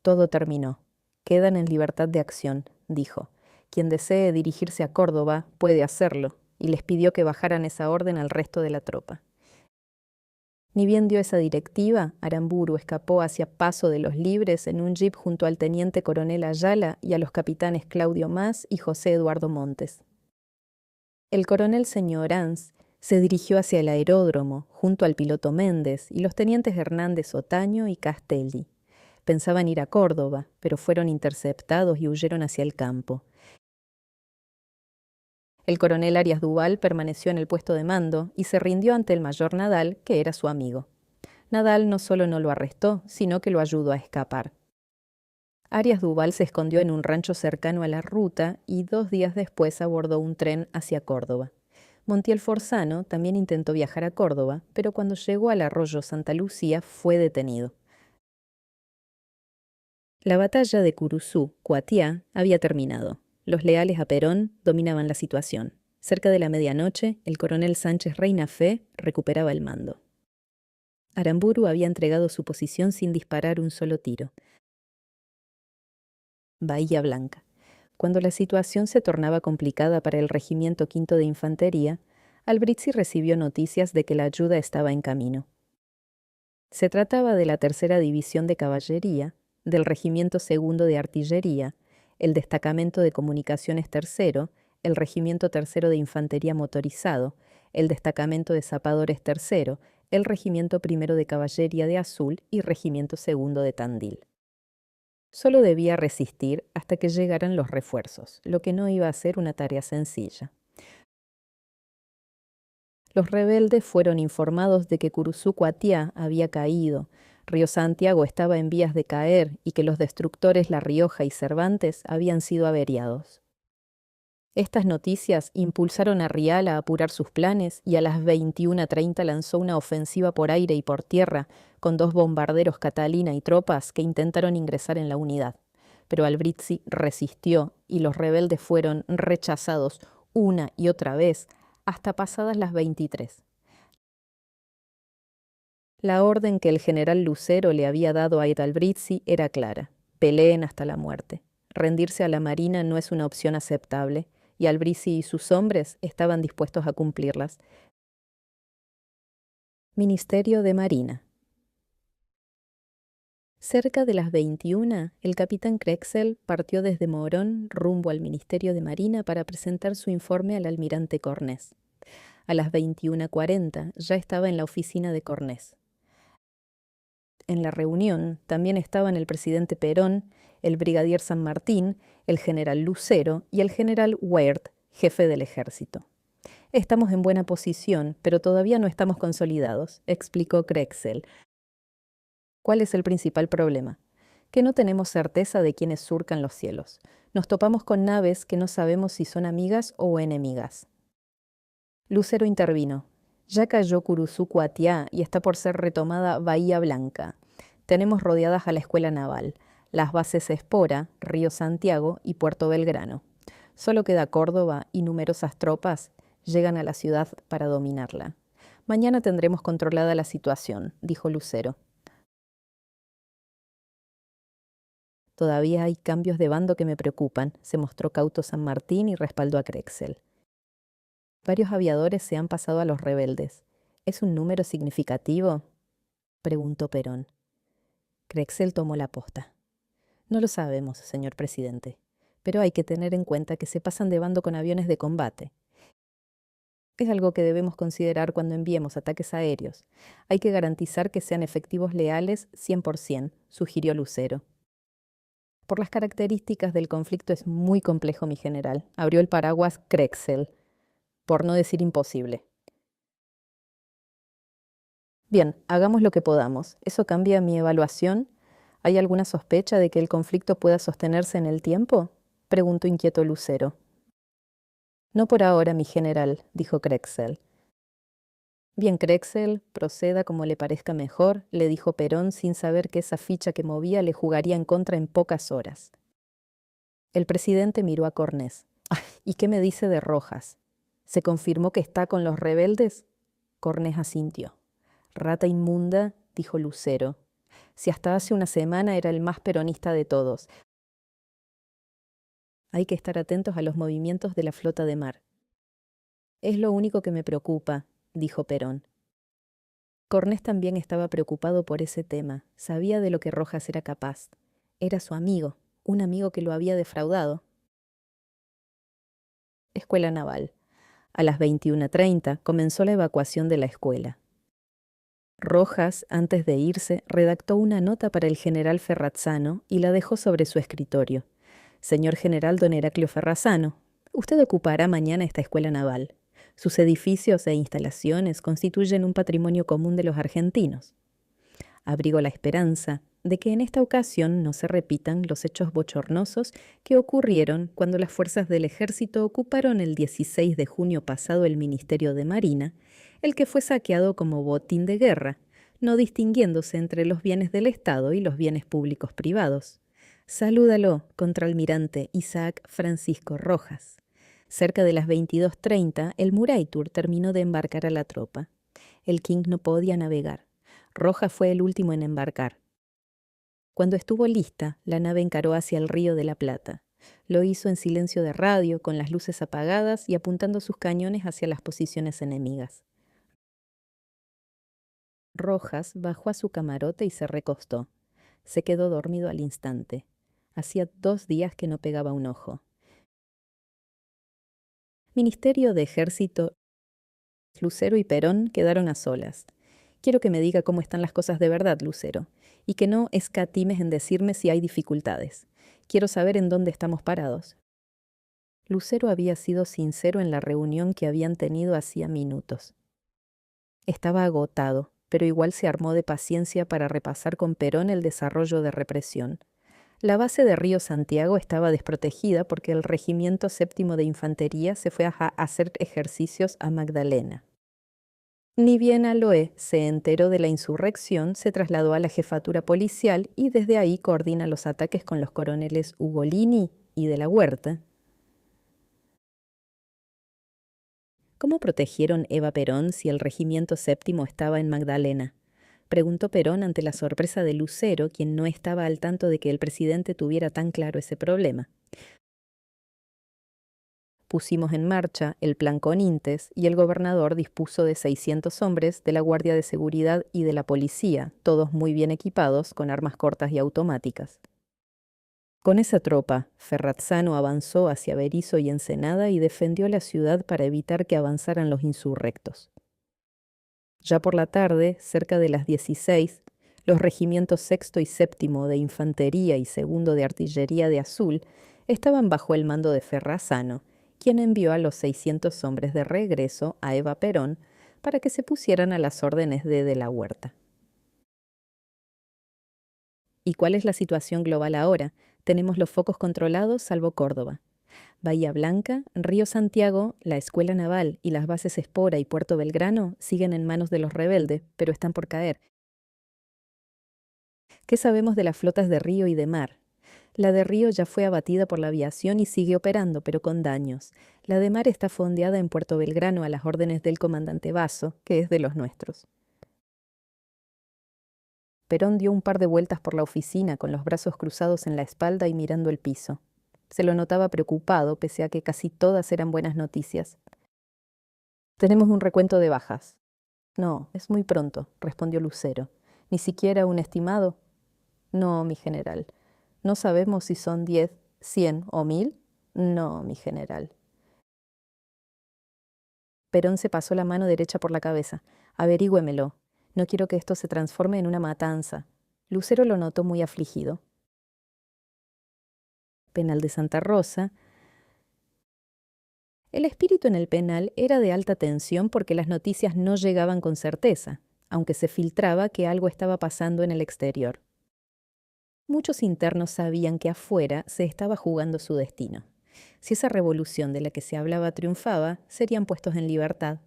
Todo terminó. Quedan en libertad de acción, dijo. Quien desee dirigirse a Córdoba puede hacerlo, y les pidió que bajaran esa orden al resto de la tropa. Ni bien dio esa directiva, Aramburu escapó hacia Paso de los Libres en un jeep junto al teniente coronel Ayala y a los capitanes Claudio Mas y José Eduardo Montes. El coronel Señoranz se dirigió hacia el aeródromo, junto al piloto Méndez y los tenientes Hernández Otaño y Castelli. Pensaban ir a Córdoba, pero fueron interceptados y huyeron hacia el campo. El coronel Arias Duval permaneció en el puesto de mando y se rindió ante el mayor Nadal, que era su amigo. Nadal no solo no lo arrestó, sino que lo ayudó a escapar. Arias Duval se escondió en un rancho cercano a la ruta y 2 días después abordó un tren hacia Córdoba. Montiel Forzano también intentó viajar a Córdoba, pero cuando llegó al arroyo Santa Lucía fue detenido. La batalla de Curuzú, Cuatiá, había terminado. Los leales a Perón dominaban la situación. Cerca de la medianoche, el coronel Sánchez Reinafé recuperaba el mando. Aramburu había entregado su posición sin disparar un solo tiro. Bahía Blanca. Cuando la situación se tornaba complicada para el Regimiento V de Infantería, Albrizzi recibió noticias de que la ayuda estaba en camino. Se trataba de la Tercera División de Caballería, del Regimiento II de Artillería, el Destacamento de Comunicaciones III, el Regimiento III de Infantería Motorizado, el Destacamento de Zapadores III, el Regimiento I de Caballería de Azul y Regimiento II de Tandil. Solo debía resistir hasta que llegaran los refuerzos, lo que no iba a ser una tarea sencilla. Los rebeldes fueron informados de que Curuzú-Cuatiá había caído, Río Santiago estaba en vías de caer y que los destructores La Rioja y Cervantes habían sido averiados. Estas noticias impulsaron a Rial a apurar sus planes y a las 21:30 lanzó una ofensiva por aire y por tierra con 2 bombarderos Catalina y tropas que intentaron ingresar en la unidad. Pero Albrizzi resistió y los rebeldes fueron rechazados una y otra vez hasta pasadas las 23. La orden que el general Lucero le había dado a Albrizzi era clara: peleen hasta la muerte. Rendirse a la Marina no es una opción aceptable, y Albrizzi y sus hombres estaban dispuestos a cumplirlas. Ministerio de Marina. Cerca de las 21, el capitán Crexel partió desde Morón rumbo al Ministerio de Marina para presentar su informe al almirante Cornés. A las 21:40 ya estaba en la oficina de Cornés. En la reunión también estaban el presidente Perón, el brigadier San Martín, el general Lucero y el general Weert, jefe del ejército. Estamos en buena posición, pero todavía no estamos consolidados, explicó Crexel. ¿Cuál es el principal problema? Que no tenemos certeza de quiénes surcan los cielos. Nos topamos con naves que no sabemos si son amigas o enemigas. Lucero intervino. Ya cayó Curuzú-Cuatiá y está por ser retomada Bahía Blanca. Tenemos rodeadas a la escuela naval, las bases Espora, Río Santiago y Puerto Belgrano. Solo queda Córdoba y numerosas tropas llegan a la ciudad para dominarla. Mañana tendremos controlada la situación, dijo Lucero. Todavía hay cambios de bando que me preocupan, se mostró cauto San Martín y respaldó a Crexel. Varios aviadores se han pasado a los rebeldes. ¿Es un número significativo?, preguntó Perón. Crexel tomó la posta. No lo sabemos, señor presidente, pero hay que tener en cuenta que se pasan de bando con aviones de combate. Es algo que debemos considerar cuando enviemos ataques aéreos. Hay que garantizar que sean efectivos leales 100%, sugirió Lucero. Por las características del conflicto es muy complejo, mi general. Abrió el paraguas Crexel, por no decir imposible. Bien, hagamos lo que podamos. ¿Eso cambia mi evaluación? ¿Hay alguna sospecha de que el conflicto pueda sostenerse en el tiempo?, preguntó inquieto Lucero. No por ahora, mi general, dijo Crexel. Bien, Crexel, proceda como le parezca mejor, le dijo Perón sin saber que esa ficha que movía le jugaría en contra en pocas horas. El presidente miró a Cornés. ¿Y qué me dice de Rojas? ¿Se confirmó que está con los rebeldes? Cornés asintió. Rata inmunda, dijo Lucero. Si hasta hace una semana era el más peronista de todos. Hay que estar atentos a los movimientos de la flota de mar. Es lo único que me preocupa, dijo Perón. Cornés también estaba preocupado por ese tema. Sabía de lo que Rojas era capaz. Era su amigo, un amigo que lo había defraudado. Escuela Naval. A las 21:30 comenzó la evacuación de la escuela. Rojas, antes de irse, redactó una nota para el general Ferrazzano y la dejó sobre su escritorio. Señor general don Heraclio Ferrazzano, usted ocupará mañana esta escuela naval. Sus edificios e instalaciones constituyen un patrimonio común de los argentinos. Abrigo la esperanza de que en esta ocasión no se repitan los hechos bochornosos que ocurrieron cuando las fuerzas del ejército ocuparon el 16 de junio pasado el Ministerio de Marina, el que fue saqueado como botín de guerra, no distinguiéndose entre los bienes del Estado y los bienes públicos privados. Salúdalo, contraalmirante Isaac Francisco Rojas. Cerca de las 22:30, el Muraytur terminó de embarcar a la tropa. El King no podía navegar. Rojas fue el último en embarcar. Cuando estuvo lista, la nave encaró hacia el Río de la Plata. Lo hizo en silencio de radio, con las luces apagadas y apuntando sus cañones hacia las posiciones enemigas. Rojas bajó a su camarote y se recostó. Se quedó dormido al instante. Hacía 2 días que no pegaba un ojo. Ministerio de Ejército, Lucero y Perón quedaron a solas. Quiero que me diga cómo están las cosas de verdad, Lucero, y que no escatimes en decirme si hay dificultades. Quiero saber en dónde estamos parados. Lucero había sido sincero en la reunión que habían tenido hacía minutos. Estaba agotado, pero igual se armó de paciencia para repasar con Perón el desarrollo de represión. La base de Río Santiago estaba desprotegida porque el Regimiento Séptimo de Infantería se fue a hacer ejercicios a Magdalena. Ni bien Aloé se enteró de la insurrección, se trasladó a la jefatura policial y desde ahí coordina los ataques con los coroneles Ugolini y de la Huerta. ¿Cómo protegieron Eva Perón si el Regimiento Séptimo estaba en Magdalena?, preguntó Perón ante la sorpresa de Lucero, quien no estaba al tanto de que el presidente tuviera tan claro ese problema. Pusimos en marcha el plan Conintes y el gobernador dispuso de 600 hombres de la Guardia de Seguridad y de la Policía, todos muy bien equipados con armas cortas y automáticas. Con esa tropa, Ferrazzano avanzó hacia Berisso y Ensenada y defendió la ciudad para evitar que avanzaran los insurrectos. Ya por la tarde, cerca de las 16, los regimientos sexto y séptimo de Infantería y segundo de Artillería de Azul estaban bajo el mando de Ferrazzano, quien envió a los 600 hombres de regreso a Eva Perón para que se pusieran a las órdenes de la Huerta. ¿Y cuál es la situación global ahora? Tenemos los focos controlados salvo Córdoba. Bahía Blanca, Río Santiago, la Escuela Naval y las bases Espora y Puerto Belgrano siguen en manos de los rebeldes, pero están por caer. ¿Qué sabemos de las flotas de río y de mar? La de Río ya fue abatida por la aviación y sigue operando, pero con daños. La de mar está fondeada en Puerto Belgrano a las órdenes del comandante Basso, que es de los nuestros. Perón dio un par de vueltas por la oficina con los brazos cruzados en la espalda y mirando el piso. Se lo notaba preocupado, pese a que casi todas eran buenas noticias. Tenemos un recuento de bajas. No, es muy pronto, respondió Lucero. ¿Ni siquiera un estimado? No, mi general. ¿No sabemos si son 10, 100 o 1000? No, mi general. Perón se pasó la mano derecha por la cabeza. Averígüemelo. No quiero que esto se transforme en una matanza. Lucero lo notó muy afligido. Penal de Santa Rosa. El espíritu en el penal era de alta tensión porque las noticias no llegaban con certeza, aunque se filtraba que algo estaba pasando en el exterior. Muchos internos sabían que afuera se estaba jugando su destino. Si esa revolución de la que se hablaba triunfaba, serían puestos en libertad,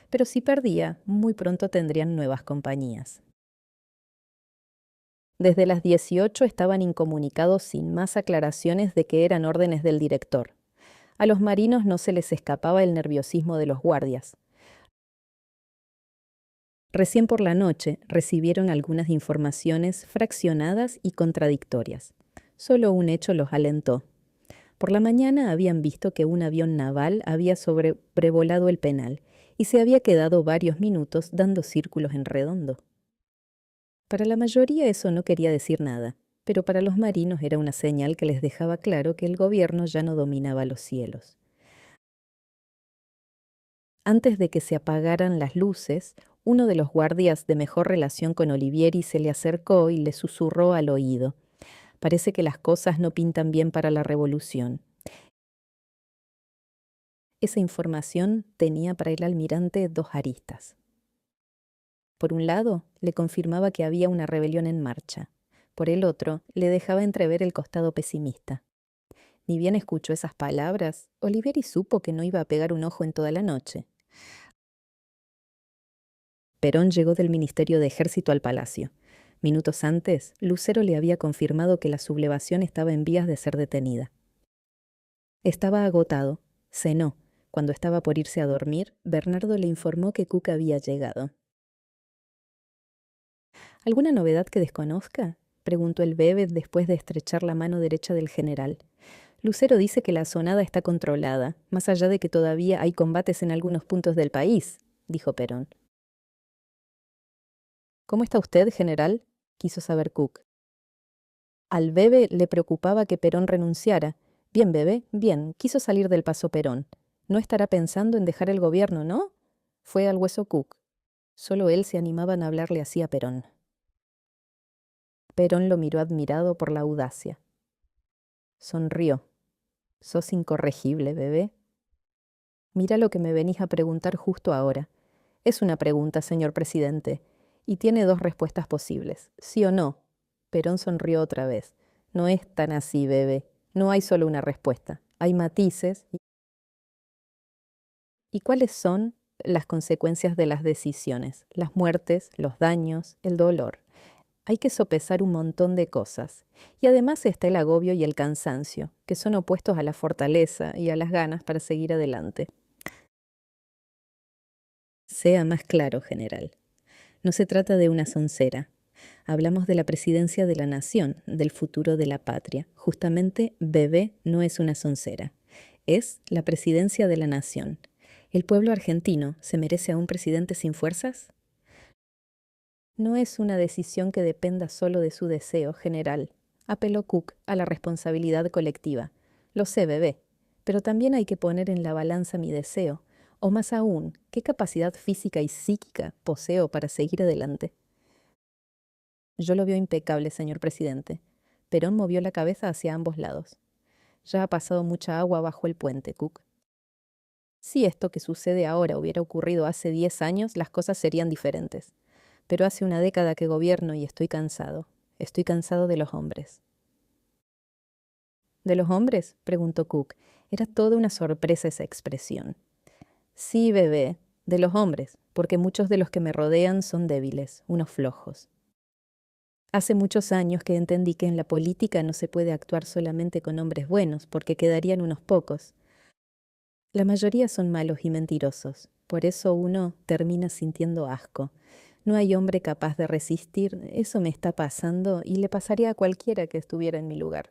pero si perdía, muy pronto tendrían nuevas compañías. Desde las 18 estaban incomunicados sin más aclaraciones de que eran órdenes del director. A los marinos no se les escapaba el nerviosismo de los guardias. Recién por la noche recibieron algunas informaciones fraccionadas y contradictorias. Solo un hecho los alentó. Por la mañana habían visto que un avión naval había sobrevolado el penal y se había quedado varios minutos dando círculos en redondo. Para la mayoría eso no quería decir nada, pero para los marinos era una señal que les dejaba claro que el gobierno ya no dominaba los cielos. Antes de que se apagaran las luces, uno de los guardias de mejor relación con Olivieri se le acercó y le susurró al oído. Parece que las cosas no pintan bien para la revolución. Esa información tenía para el almirante dos aristas. Por un lado, le confirmaba que había una rebelión en marcha. Por el otro, le dejaba entrever el costado pesimista. Ni bien escuchó esas palabras, Olivieri supo que no iba a pegar un ojo en toda la noche. Perón llegó del Ministerio de Ejército al Palacio. Minutos antes, Lucero le había confirmado que la sublevación estaba en vías de ser detenida. Estaba agotado. Cenó. Cuando estaba por irse a dormir, Bernardo le informó que Cook había llegado. ¿Alguna novedad que desconozca?, preguntó el bebe después de estrechar la mano derecha del general. Lucero dice que la zonada está controlada, más allá de que todavía hay combates en algunos puntos del país, dijo Perón. ¿Cómo está usted, general?, quiso saber Cook. Al bebe le preocupaba que Perón renunciara. Bien, bebé, bien, quiso salir del Paso Perón. No estará pensando en dejar el gobierno, ¿no? Fue al hueso Cook. Solo él se animaba a hablarle así a Perón. Perón lo miró admirado por la audacia. Sonrió. Sos incorregible, bebé. Mira lo que me venís a preguntar justo ahora. Es una pregunta, señor presidente, y tiene dos respuestas posibles, sí o no. Perón sonrió otra vez. No es tan así, bebé. No hay solo una respuesta. Hay matices. ¿Y cuáles son las consecuencias de las decisiones? Las muertes, los daños, el dolor. Hay que sopesar un montón de cosas. Y además está el agobio y el cansancio, que son opuestos a la fortaleza y a las ganas para seguir adelante. Sea más claro, general. No se trata de una soncera. Hablamos de la presidencia de la nación, del futuro de la patria. Justamente, bebé no es una soncera. Es la presidencia de la nación. ¿El pueblo argentino se merece a un presidente sin fuerzas? No es una decisión que dependa solo de su deseo, general. Apeló Cook a la responsabilidad colectiva. Lo sé, bebé, pero también hay que poner en la balanza mi deseo, o más aún, qué capacidad física y psíquica poseo para seguir adelante. Yo lo veo impecable, señor presidente. Perón movió la cabeza hacia ambos lados. Ya ha pasado mucha agua bajo el puente, Cook. Si esto que sucede ahora hubiera ocurrido hace 10 años, las cosas serían diferentes. Pero hace una década que gobierno y estoy cansado. Estoy cansado de los hombres. ¿De los hombres?, preguntó Cook. Era toda una sorpresa esa expresión. Sí, bebé, de los hombres, porque muchos de los que me rodean son débiles, unos flojos. Hace muchos años que entendí que en la política no se puede actuar solamente con hombres buenos, porque quedarían unos pocos. La mayoría son malos y mentirosos, por eso uno termina sintiendo asco. No hay hombre capaz de resistir, eso me está pasando y le pasaría a cualquiera que estuviera en mi lugar.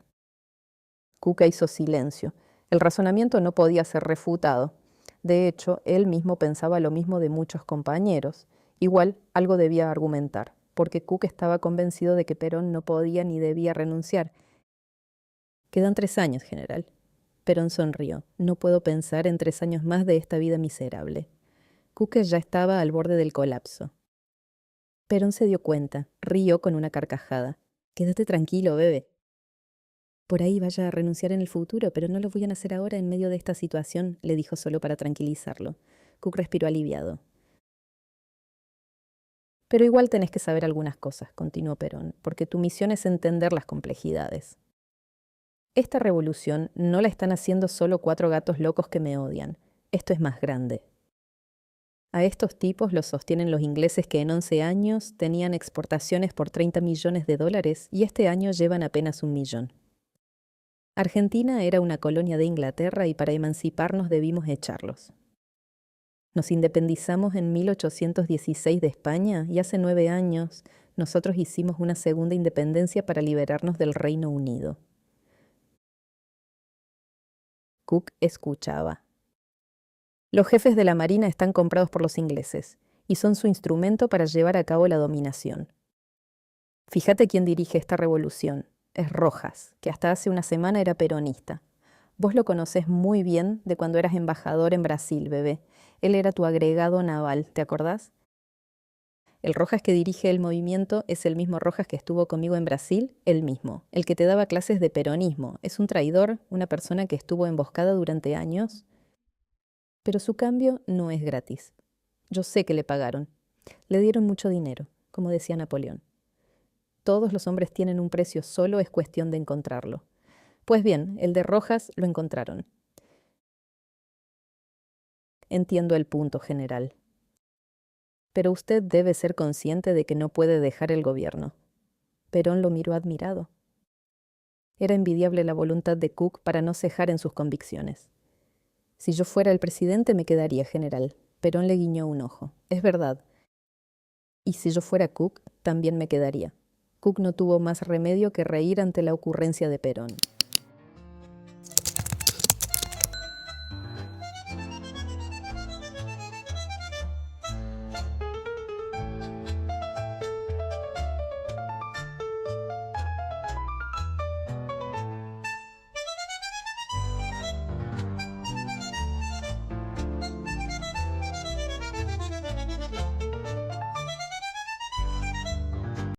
Cuca hizo silencio. El razonamiento no podía ser refutado. De hecho, él mismo pensaba lo mismo de muchos compañeros. Igual, algo debía argumentar, porque Cook estaba convencido de que Perón no podía ni debía renunciar. Quedan 3 años, general. Perón sonrió. No puedo pensar en 3 años más de esta vida miserable. Cook ya estaba al borde del colapso. Perón se dio cuenta, rió con una carcajada. Quédate tranquilo, bebé. Por ahí vaya a renunciar en el futuro, pero no lo voy a hacer ahora en medio de esta situación, le dijo solo para tranquilizarlo. Cook respiró aliviado. Pero igual tenés que saber algunas cosas, continuó Perón, porque tu misión es entender las complejidades. Esta revolución no la están haciendo solo 4 gatos locos que me odian. Esto es más grande. A estos tipos los sostienen los ingleses que en 11 años tenían exportaciones por 30 millones de dólares y este año llevan apenas 1 millón. Argentina era una colonia de Inglaterra y para emanciparnos debimos echarlos. Nos independizamos en 1816 de España y hace 9 años nosotros hicimos una segunda independencia para liberarnos del Reino Unido. Cook escuchaba. Los jefes de la Marina están comprados por los ingleses y son su instrumento para llevar a cabo la dominación. Fíjate quién dirige esta revolución. Es Rojas, que hasta hace una semana era peronista. Vos lo conocés muy bien de cuando eras embajador en Brasil, bebé. Él era tu agregado naval, ¿te acordás? El Rojas que dirige el movimiento es el mismo Rojas que estuvo conmigo en Brasil, el mismo, el que te daba clases de peronismo. Es un traidor, una persona que estuvo emboscada durante años. Pero su cambio no es gratis. Yo sé que le pagaron. Le dieron mucho dinero, como decía Napoleón. Todos los hombres tienen un precio, solo es cuestión de encontrarlo. Pues bien, el de Rojas lo encontraron. Entiendo el punto, general. Pero usted debe ser consciente de que no puede dejar el gobierno. Perón lo miró admirado. Era envidiable la voluntad de Cook para no cejar en sus convicciones. Si yo fuera el presidente me quedaría, general. Perón le guiñó un ojo. Es verdad. Y si yo fuera Cook, también me quedaría. Cook no tuvo más remedio que reír ante la ocurrencia de Perón.